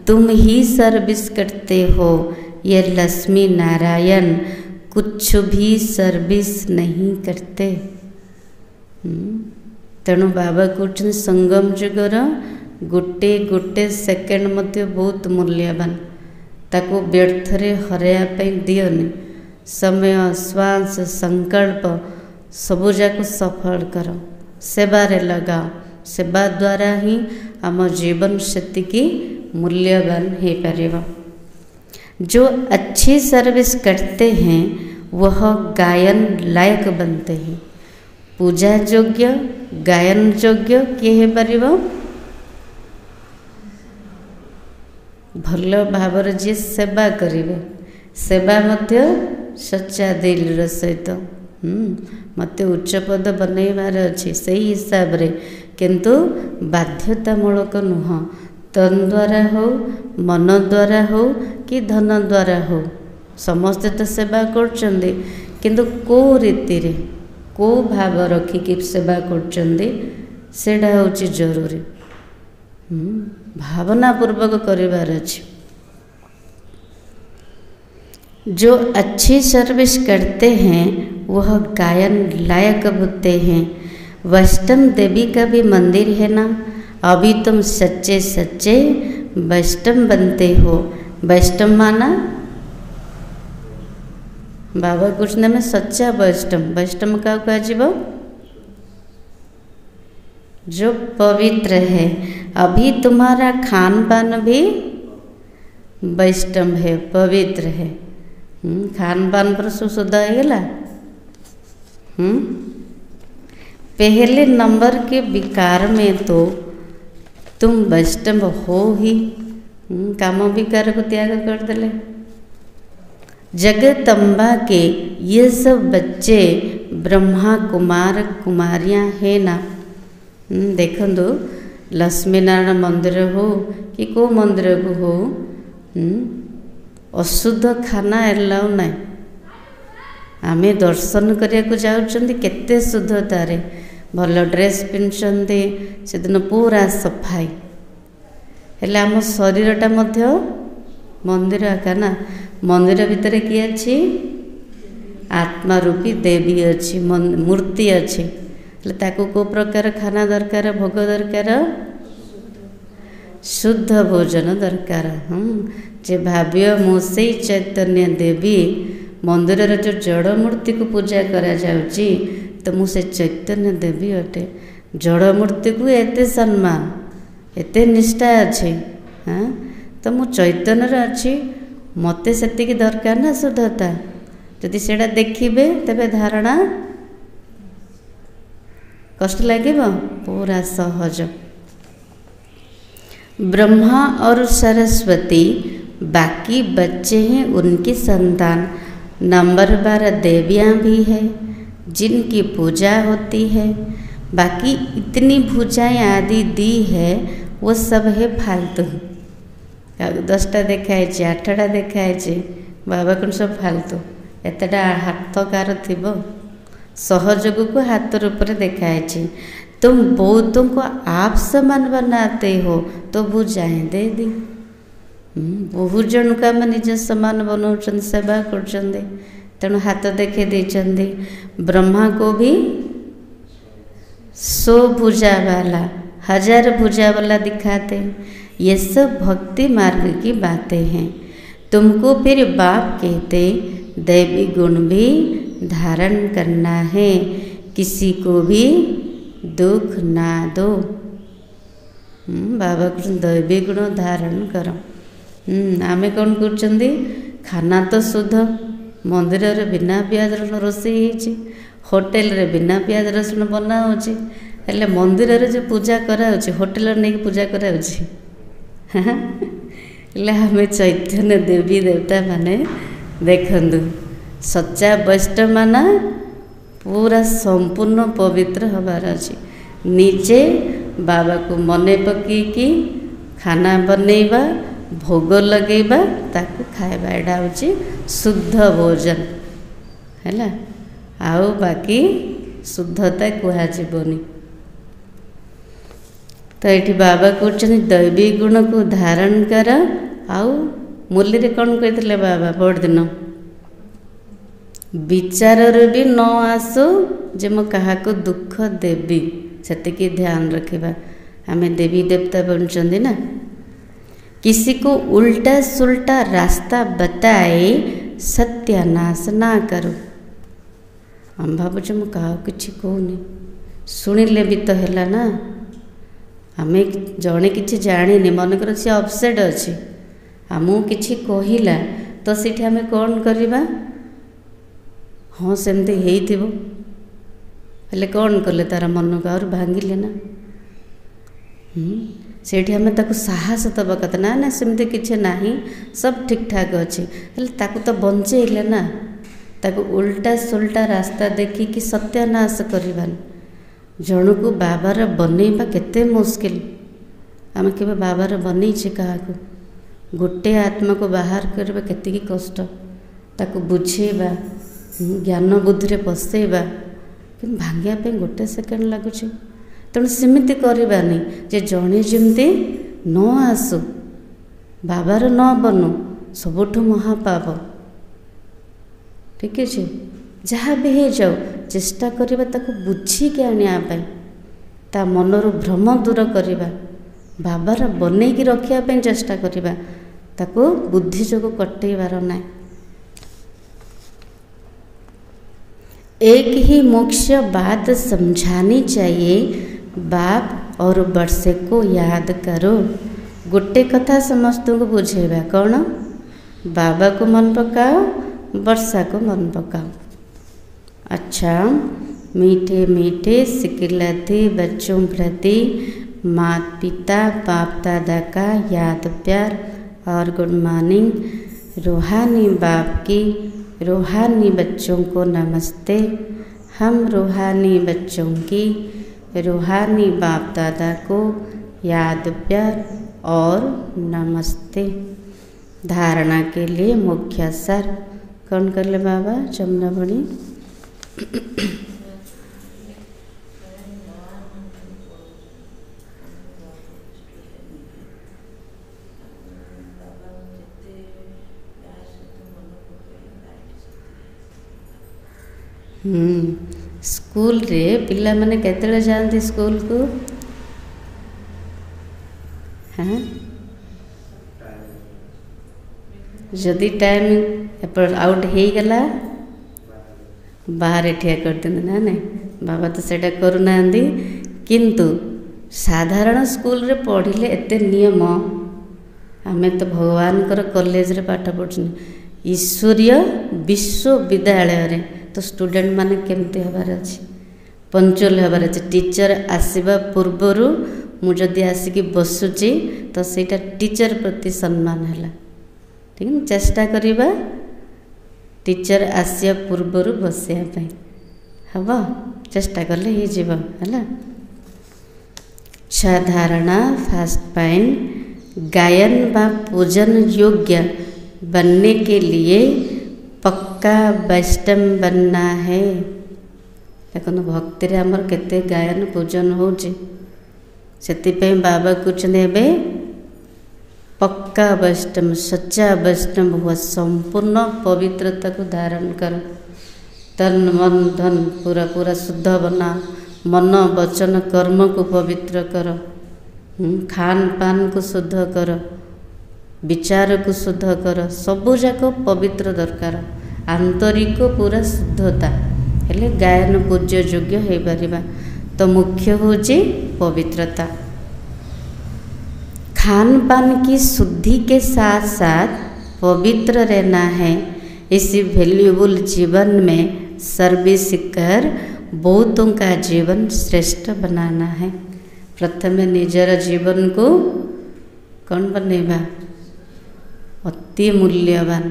तुम ही सर्विस करते हो। ये लक्ष्मी नारायण कुछ भी सर्विस नहीं करते। तेणु बाबा कहते संगम जुगर गोटे गोटे सेकेंड मध्य बहुत मूल्यवान। ताको व्यर्थ रे हराया दियोनि। समय श्वास संकल्प सबुजाक सफल कर, सेवारे लगाओ। सेवा द्वारा ही आम जीवन सेतिकी मूल्यवान हो पारिबो। जो अच्छी सर्विस करते हैं वह गायन लायक बनते हैं। पूजा योग्य गायन योग्य किए हो पारिबो? भल भावर जी सेवा करिवे, सेवा मध्य सच्चा दिल सहित। मत उच्च पद बनइबार अच्छी से हिसाब रे, किंतु बाध्यतामूलक नुह। तन द्वारा हो, मन द्वारा हो कि धन द्वारा हो, समस्ते तो सेवा करछन्ते, किंतु को रीति रे को भाव रखिकी सेवा करछन्ते सेटा होछि जरूरी। भावना पूर्वक करिवार अछि। जो अच्छी सर्विस करते हैं वह गायन लायक होते हैं। वैष्णव देवी का भी मंदिर है ना। अभी तुम सच्चे सच्चे वैष्णव बनते हो। वैष्णव माना बाबा कृष्ण में सच्चा वैष्णव। वैष्णव का कहा जीव जो पवित्र है। अभी तुम्हारा खान पान भी वैष्णव है, पवित्र है। खान पान पर शुद्ध होगा। पहले नंबर के विकार में तो तुम वैष्णव हो ही, काम विकार को त्याग करदेले। जगदम्बा के ये सब बच्चे ब्रह्मा कुमार कुमारियाँ है ना। देखो लक्ष्मी नारायण मंदिर हो कि को मंदिर को हो, अशुद्ध खाना एलाउ ना। आमे दर्शन करने जाऊँ केते शुद्धतारे भल ड्रेस पिंधुंटे, से दिन पूरा सफाई हेले आम शरीरटा मध्य मंदिर आका ना। मंदिर भितर किए अच्छी आत्मा रूपी देवी अच्छी, मूर्ति अच्छी, ताकू को प्रकार खाना दरकार, भोग दरकार, शुद्ध भोजन दरकार। जे भाव्य मुसे चैतन्य देवी मंदिर जो जड़ मूर्ति को पूजा करा जाउची, तो मुझे चैतन्य देवी अटे। जड़ मूर्ति को एते सम्मान एते निष्ठा अच्छे, हाँ तो मु चैतन्य अच्छी, मते सेतिकी दरकार ना शुद्धता। यदि सेटा देखिबे तबे धारणा कष्ट लगे, पूरा सहज। ब्रह्मा और सरस्वती बाकी बच्चे हैं उनकी संतान। नंबर 12 देवियाँ भी है जिनकी पूजा होती है। बाकी इतनी पूजाएँ आदि दी है वो सब है फालतू। 10टा देखाई, 8टा देखाई, बाबा कौन सब फालतू। एतटा हाथ कार थी सहयोग को हाथ रूप देखाई। तुम बहुतों को आप समान बनाते हो तो भुजाएं दे दी। बहुत जन को आम निज समान बनाऊँ, सेवा कर तेणु हाथ देखे देते। ब्रह्मा को भी 100 भुजा वाला 1000 भुजा वाला दिखाते। ये सब भक्ति मार्ग की बातें हैं। तुमको फिर बाप कहते दैवी गुण भी धारण करना है, किसी को भी दुख ना दो। बाबा कृष्ण दैवी गुण धारण कर। आमे कौन कर खाना तो शुद्ध, मंदिर रे बिना प्याज रसुण रोषेई, होटेल रे बिना प्याज रसुण बना होचे, हेले मंदिर रे जो पूजा करा होटेल रे नहीं पूजा करा हेले आमे चैतन्य देवी देवता माने देखंदु सच्चा वैष्णव माना पूरा संपूर्ण पवित्र हबार अच्छे। निजे बाबा को मने पकईकी खाना बनैबा, भोग लगेबा, ताकू खाइबा, एटा होची शुद्ध भोजन हैला। आउ बाकी शुद्धता कुहाजीबनी। तो ये बाबा कहते दैवी गुण को धारण कर। आउ मुरली रे कौन कहते बाबा बड़ दिन विचार भी न आसो जे मो कहा को दुख देवी, से ध्यान रखिबा। आमे देवी देवता बनचंदी ना। किसी को उल्टा सुल्टा रास्ता बताए सत्यानाश ना करो। हम भावुचे मु कहा किछि कहूनी, शुणिले भी तो हैला ना। आमे जड़े किछि जानिनी, मनकर से अपसेट अच्छे, आमु किछि कहिला तो सेठी आमे कौन करबा, हाँ सेमती हेइथिबो, हेले कौन कले तार मन को और भांगिले ना। सेठी हमें ताकू साहस दबा कथा ना ना सेमती किछि नाही, सब ठीक ठाक अच्छे, हेले ताकू तो बंचेइले ना। ताकू उल्टा सुल्टा रास्ता देखी कि सत्यानाश करबान। जन को बाबार बनैबा केते मुश्किल। आम के बाबार बनईचे क्या गोटे आत्मा को बाहर करबा केतिकी कष्ट, ताकू बुझेबा, ज्ञान बुद्धि रे पसेबा, कि भांगिया पे गोटे सेकेंड लगुच। तेणु सेमिति करबानी जे जड़े जमती न आसु, बाबार न बनू, सबुठु महापाप। ठीक है, जहाँ भी हो जाओ चेष्टा करिबा ताकू बुझिकी आनिया पाई, ता मनरु भ्रम दूर करिबा, बाबार बनईकी रखिया पे चेष्टा करिबा, ताकू बुद्धि जोगु कटेइबार ना। एक ही मुख्य बात समझानी चाहिए, बाप और वर्षे को याद करो। गोटे कथा समस्त को बुझेबा, कौन? बाबा को मन पकाओ, वर्षा को मन पकाओ। अच्छा, मीठे मीठे सिकिलाती बच्चों प्रति माता पिता बाप दादा का याद प्यार और गुड मॉर्निंग। रूहानी बाप की रूहानी बच्चों को नमस्ते। हम रूहानी बच्चों की रूहानी बाप दादा को याद प्यार और नमस्ते। धारणा के लिए मुख्य सार कौन कर ले बाबा जमुना बड़ी। स्कूल रे पिला माने केतले जानती स्कूल को। हाँ जदि टाइम एपर आउट हो गला बाहर ठिया कर दिन ना नहीं बाबा तो सेटा करूना किंतु साधारण स्कूल रे पढ़िले एते नियम आमे तो भगवान कर कॉलेज रे पाठ पढ़ुन ईश्वरीय विश्वविद्यालय रे तो स्टूडेंट माने केमती हबार अछि पंचुअल हबार अछि। टीचर आसीबा पूर्वरु मु जदि आसिकी बसुची तो सेटा टीचर प्रति सम्मान हैला ठीक है। चेष्टा करिबा टीचर आसिया पूर्वरु बसिया पई हबो चेष्टा करले ही जीव हैला। धारणा फास्ट पॉइंट गायन व पूजन योग्य बनने के लिए पक्का वैष्णव बनना है। देखो भक्ति रे हमर केते गायन पूजन होउची सेति बाबा कुछ नेबे पक्का वैष्णव सच्चा वैष्णव हुआ संपूर्ण पवित्रता को धारण कर तन मन धन पूरा पूरा शुद्ध बना मन वचन कर्म को पवित्र कर खान पान को शुद्ध कर विचार को शुद्ध कर सबू जाक पवित्र दरकार आंतरिक पूरा शुद्धता हेले गायन पूज्य योग्य हो पारिबा। तो मुख्य होची पवित्रता। खान पान की शुद्धि के साथ साथ पवित्र रहना है। इसी वैल्यूबल जीवन में सर्विस कर बहुतों का जीवन श्रेष्ठ बनाना है। प्रथम निजर जीवन को कौन बनेबा अति मूल्यवान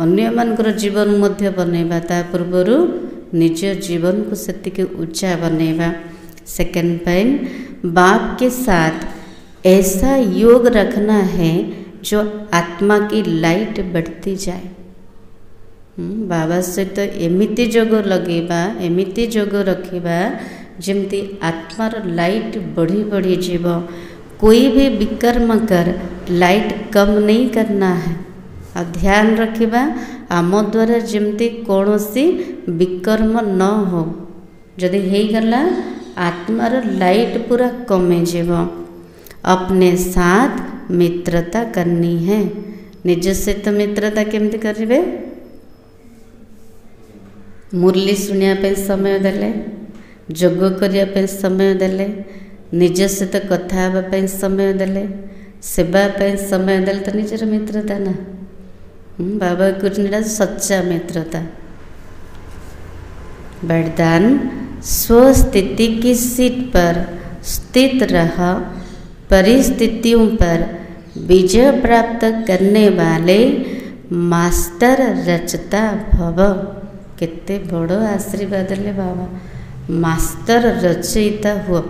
अन्य मानकर जीवन मध्य बनेबा ता पूर्वरु निज जीवन को सेतिके ऊंचा बनेबा। सेकंड पॉइंट बाप के साथ ऐसा योग रखना है जो आत्मा की लाइट बढ़ती जाए। बाबा सहित एमिति जोग लगेबा एमिति जोग रखिबा जेमती आत्मार लाइट बढ़ी बढ़ी जीव। कोई भी विकर्म कर लाइट कम नहीं करना है और ध्यान रखिबा आम द्वारा जेमती कौनसी विकर्म न हो जदि हे गला आत्मार लाइट पूरा कमे जीव। अपने साथ मित्रता करनी है। निज सहित मित्रता केमती करिवे मुरली सुनिया पे समय देले जोग करिया पे समय देले निज सहित कथा हेबा पे समय देले सेवा पे समय देले तो निजर मित्रता ना बाबा कुछ सच्चा मित्रता। वरदान स्वस्थिति की सीट पर स्थित रह परिस्थितियों पर विजय प्राप्त करने वाले मास्टर रचता भव। केते बड़ो आशीर्वाद ले बाबा मास्टर रचयिता हुआ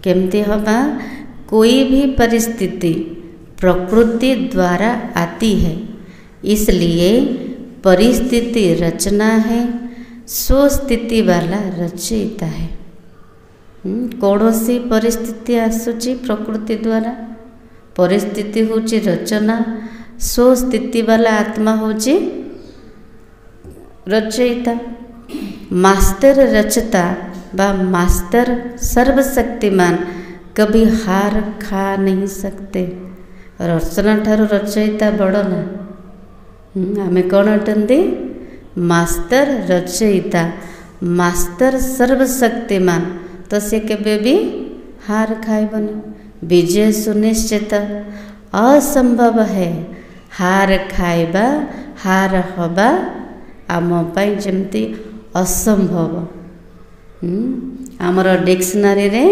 केमती हवा। कोई भी परिस्थिति प्रकृति द्वारा आती है इसलिए परिस्थिति रचना है स्वस्थिति वाला रचयिता है। कौनसी परिस्थिति आसूची प्रकृति द्वारा परिस्थिति होची रचना स्वस्थिति वाला आत्मा होची रचयिता। मास्टर रचता व मास्टर सर्वशक्तिमान कभी हार खा नहीं सकते। रचना ठारू रचयिता बड़ ना आमे कौन अटंती मास्टर रचयिता मास्टर सर्वशक्तिमान तो से केबे भी हार खाइबनी। विजय सुनिश्चित असंभव है हार खाइबा हार हवा आम पाई जेमती असंभव। आमर डिक्शनरी रे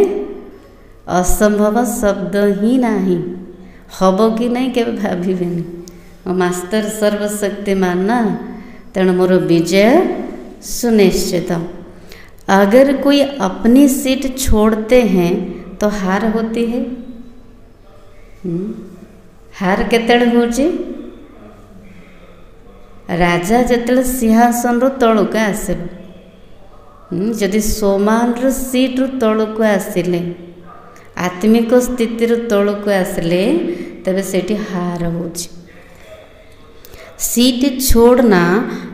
असंभव शब्द ही नहीं, हब कि नहीं केवे भाविबेनि। मो मास्टर सर्वशक्तिमान ना, तेणु मोर विजय सुनिश्चित। अगर कोई अपनी सीट छोड़ते हैं तो हार होती है। हार केतेबेले होची, राजा जेतेबेले सिंहासन रु तळुक आसिब, जदि सोमान रु सीट रु तळुक आसिले, आत्मिक स्थिति रु तळुक आसिले, तबे सेठी हार होची। सीट छोड़ना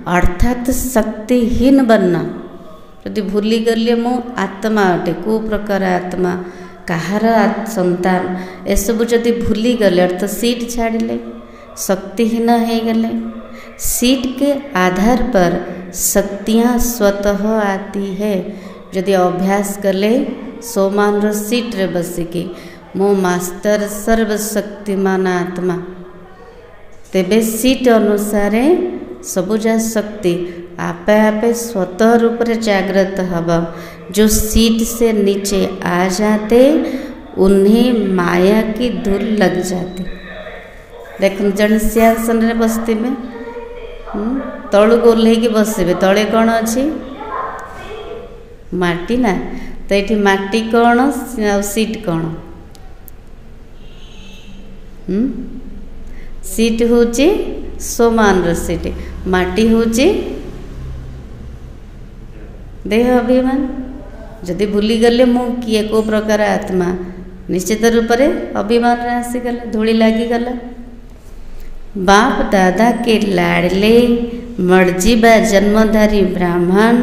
अर्थात शक्तिहीन बनना। यदि भूली गले मो आत्मा अटे, को प्रकार आत्मा, कहार संतान, एसबू जदि भूली गले अर्थ सीट छाड़िले, शक्तिहीन हो गले। सीट के आधार पर शक्तियाँ स्वतः आती है। यदि अभ्यास कले सोमान रो सीट रे बसिकी मो मास्टर सर्वशक्तिमान आत्मा, तेबे सीट अनुसार सबुजा शक्ति आपे आपे स्वतः रूप से जागृत हवा। जो सीट से नीचे आ जाते उन्हें माया की धूल लग जाती। देख जन सिंहासन रे बसते में तलू को ओह्लैकी बसबे, तले कौन अच्छी माटी ना, तो ये माटी कौन आ सीट कौन? सीट होची सोमान रो सीट, माटी होची देह अभिमान। जदि भूली गले मु किए को प्रकार आत्मा, निश्चित रूप से अभिमान रे आसीगला, धूली लागिगला। बाप दादा के लाडले मर्जीबा जन्मधारी ब्राह्मण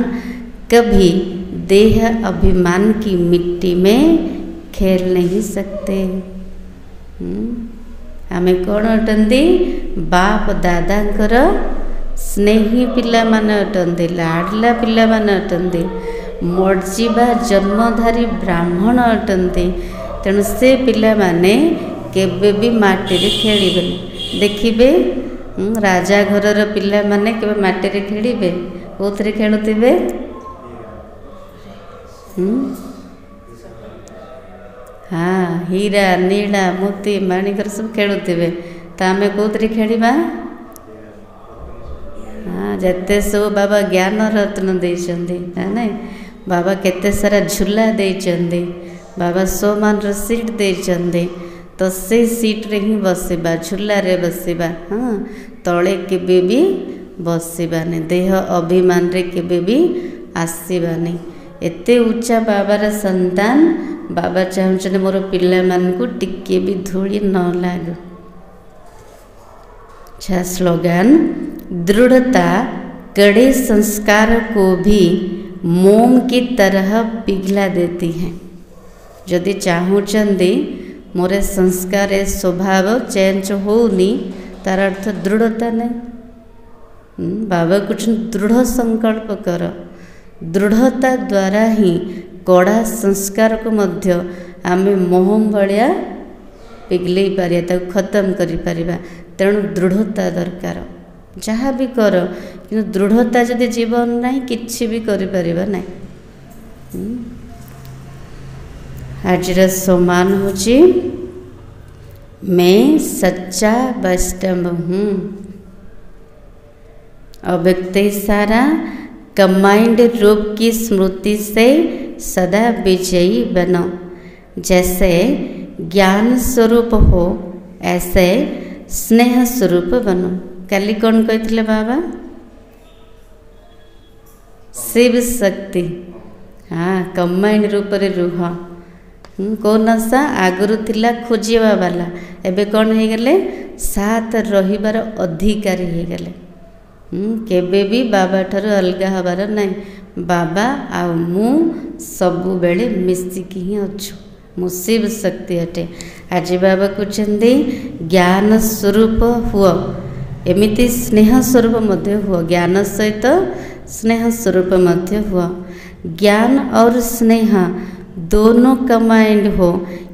कभी देह अभिमान की मिट्टी में खेल नहीं सकते। आमे कौन अटंदी? बाप दादांकर स्नेही पिला माने अटंदी, लाडला पिला माने अटंदी, मर्जीबा जन्मधारी ब्राह्मण अटंती। तेणु से पिला माने केबे भी माटी रे खेलिबेनि। देखिबे राजा घरर पिला माने केबे माटी रे खेलिबे, कोथरे खेलुतिबे? हाँ, हीरा नीला मोती माणिकर सब खेलुतिबे, तो आमे कोथरे खेलिबा? हाँ, जते सब बाबा ज्ञान रत्न देइछन्ति ना, बाबा केते सारा झूला देइछन्ति, बाबा सोमान रो सीट देइछन्ति, तो से सीट रे ही बसिबा, झूला रे बसिबा। हाँ, तले केबे भी बसिबानी, देह अभिमान रे केबे भी आसीबानी। एते उच्चा बाबार संतान, बाबा चाहूछन मोर पिला मानकु टिके भी धूली न लागु। अच्छा स्लोगन, दृढ़ता कड़े संस्कार को भी मोम की तरह पिघला देती है। जदि चाहूचंदी मोरे संस्कार स्वभाव चेंज होनी, तार अर्थ दृढ़ता नहीं। बाबा कुछ दृढ़ संकल्प कर, दृढ़ता द्वारा ही कड़ा संस्कार को मध्य आमे मोहम भलिया पिघले पारिया, ताको खत्म करि पारिबा। तेणु दृढ़ता दरकार, जहाँ भी कर, कि दृढ़ता जदि जीवन नहीं किछि भी करि परिबा नहीं। आज सम्मान होची, मैं सच्चा वैष्णव हूँ। अव्यक्त सारा कंबाइंड रूप की स्मृति से सदा विजयी बनो। जैसे ज्ञान स्वरूप हो ऐसे स्नेह स्वरूप बनो। काली कौन कहते बाबा? शिव शक्ति। हाँ, कंबाइंड रूप रे रुह। कौन आशा आगुरी थिला खोजिबा वाला, एबे कौन हो गले? साथ रहिबार अधिकारी हो गले। केबे भी बाबा ठार अलगा हबार नहीं। बाबा आ मु सबु बेले मिसिकी ही अच्छु। मु शिव शक्ति अटे। आज बाबा कहते ज्ञान स्वरूप हुआ, एमिति स्नेह स्वरूप मध्य हुआ, ज्ञान सहित स्नेह स्वरूप मध्य हुआ। ज्ञान और स्नेह दोनों कंबाइंड हो,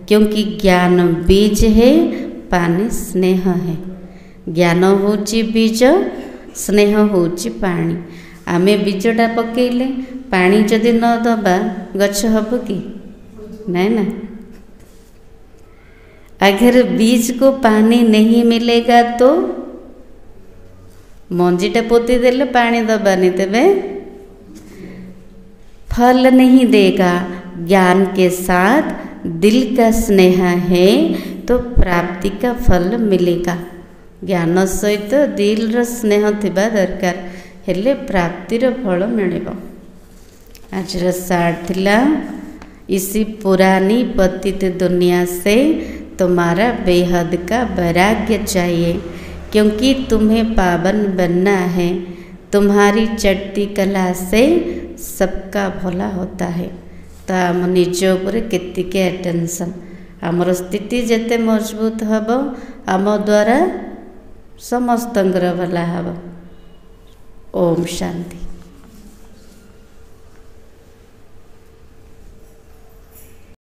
क्योंकि ज्ञान बीज है, पानी स्नेह है। ज्ञान होची बीज, स्नेह होची पानी। आमे बीजटा पकेले पानी जदि न दबा गछ हब कि नहीं ना? अगर बीज को पानी नहीं मिलेगा तो मंजीटा पोती देले पानी दबानी तेबे फल नहीं देगा। ज्ञान के साथ दिल का स्नेह है तो प्राप्ति का फल मिलेगा। ज्ञान सहित दिल स्नेह थिबा दरकार हेले प्राप्तिर फल मिलिबो। आज सार थिला इसी पुरानी पतित दुनिया से तुम्हारा बेहद का वैराग्य चाहिए, क्योंकि तुम्हें पावन बनना है। तुम्हारी चढ़ती कला से सबका भला होता है। तो आम निज उपर केतिके अटेंशन, आमर स्थिति जेते मजबूत हब आम द्वारा समस्तंकर भला हब। ओम शांति।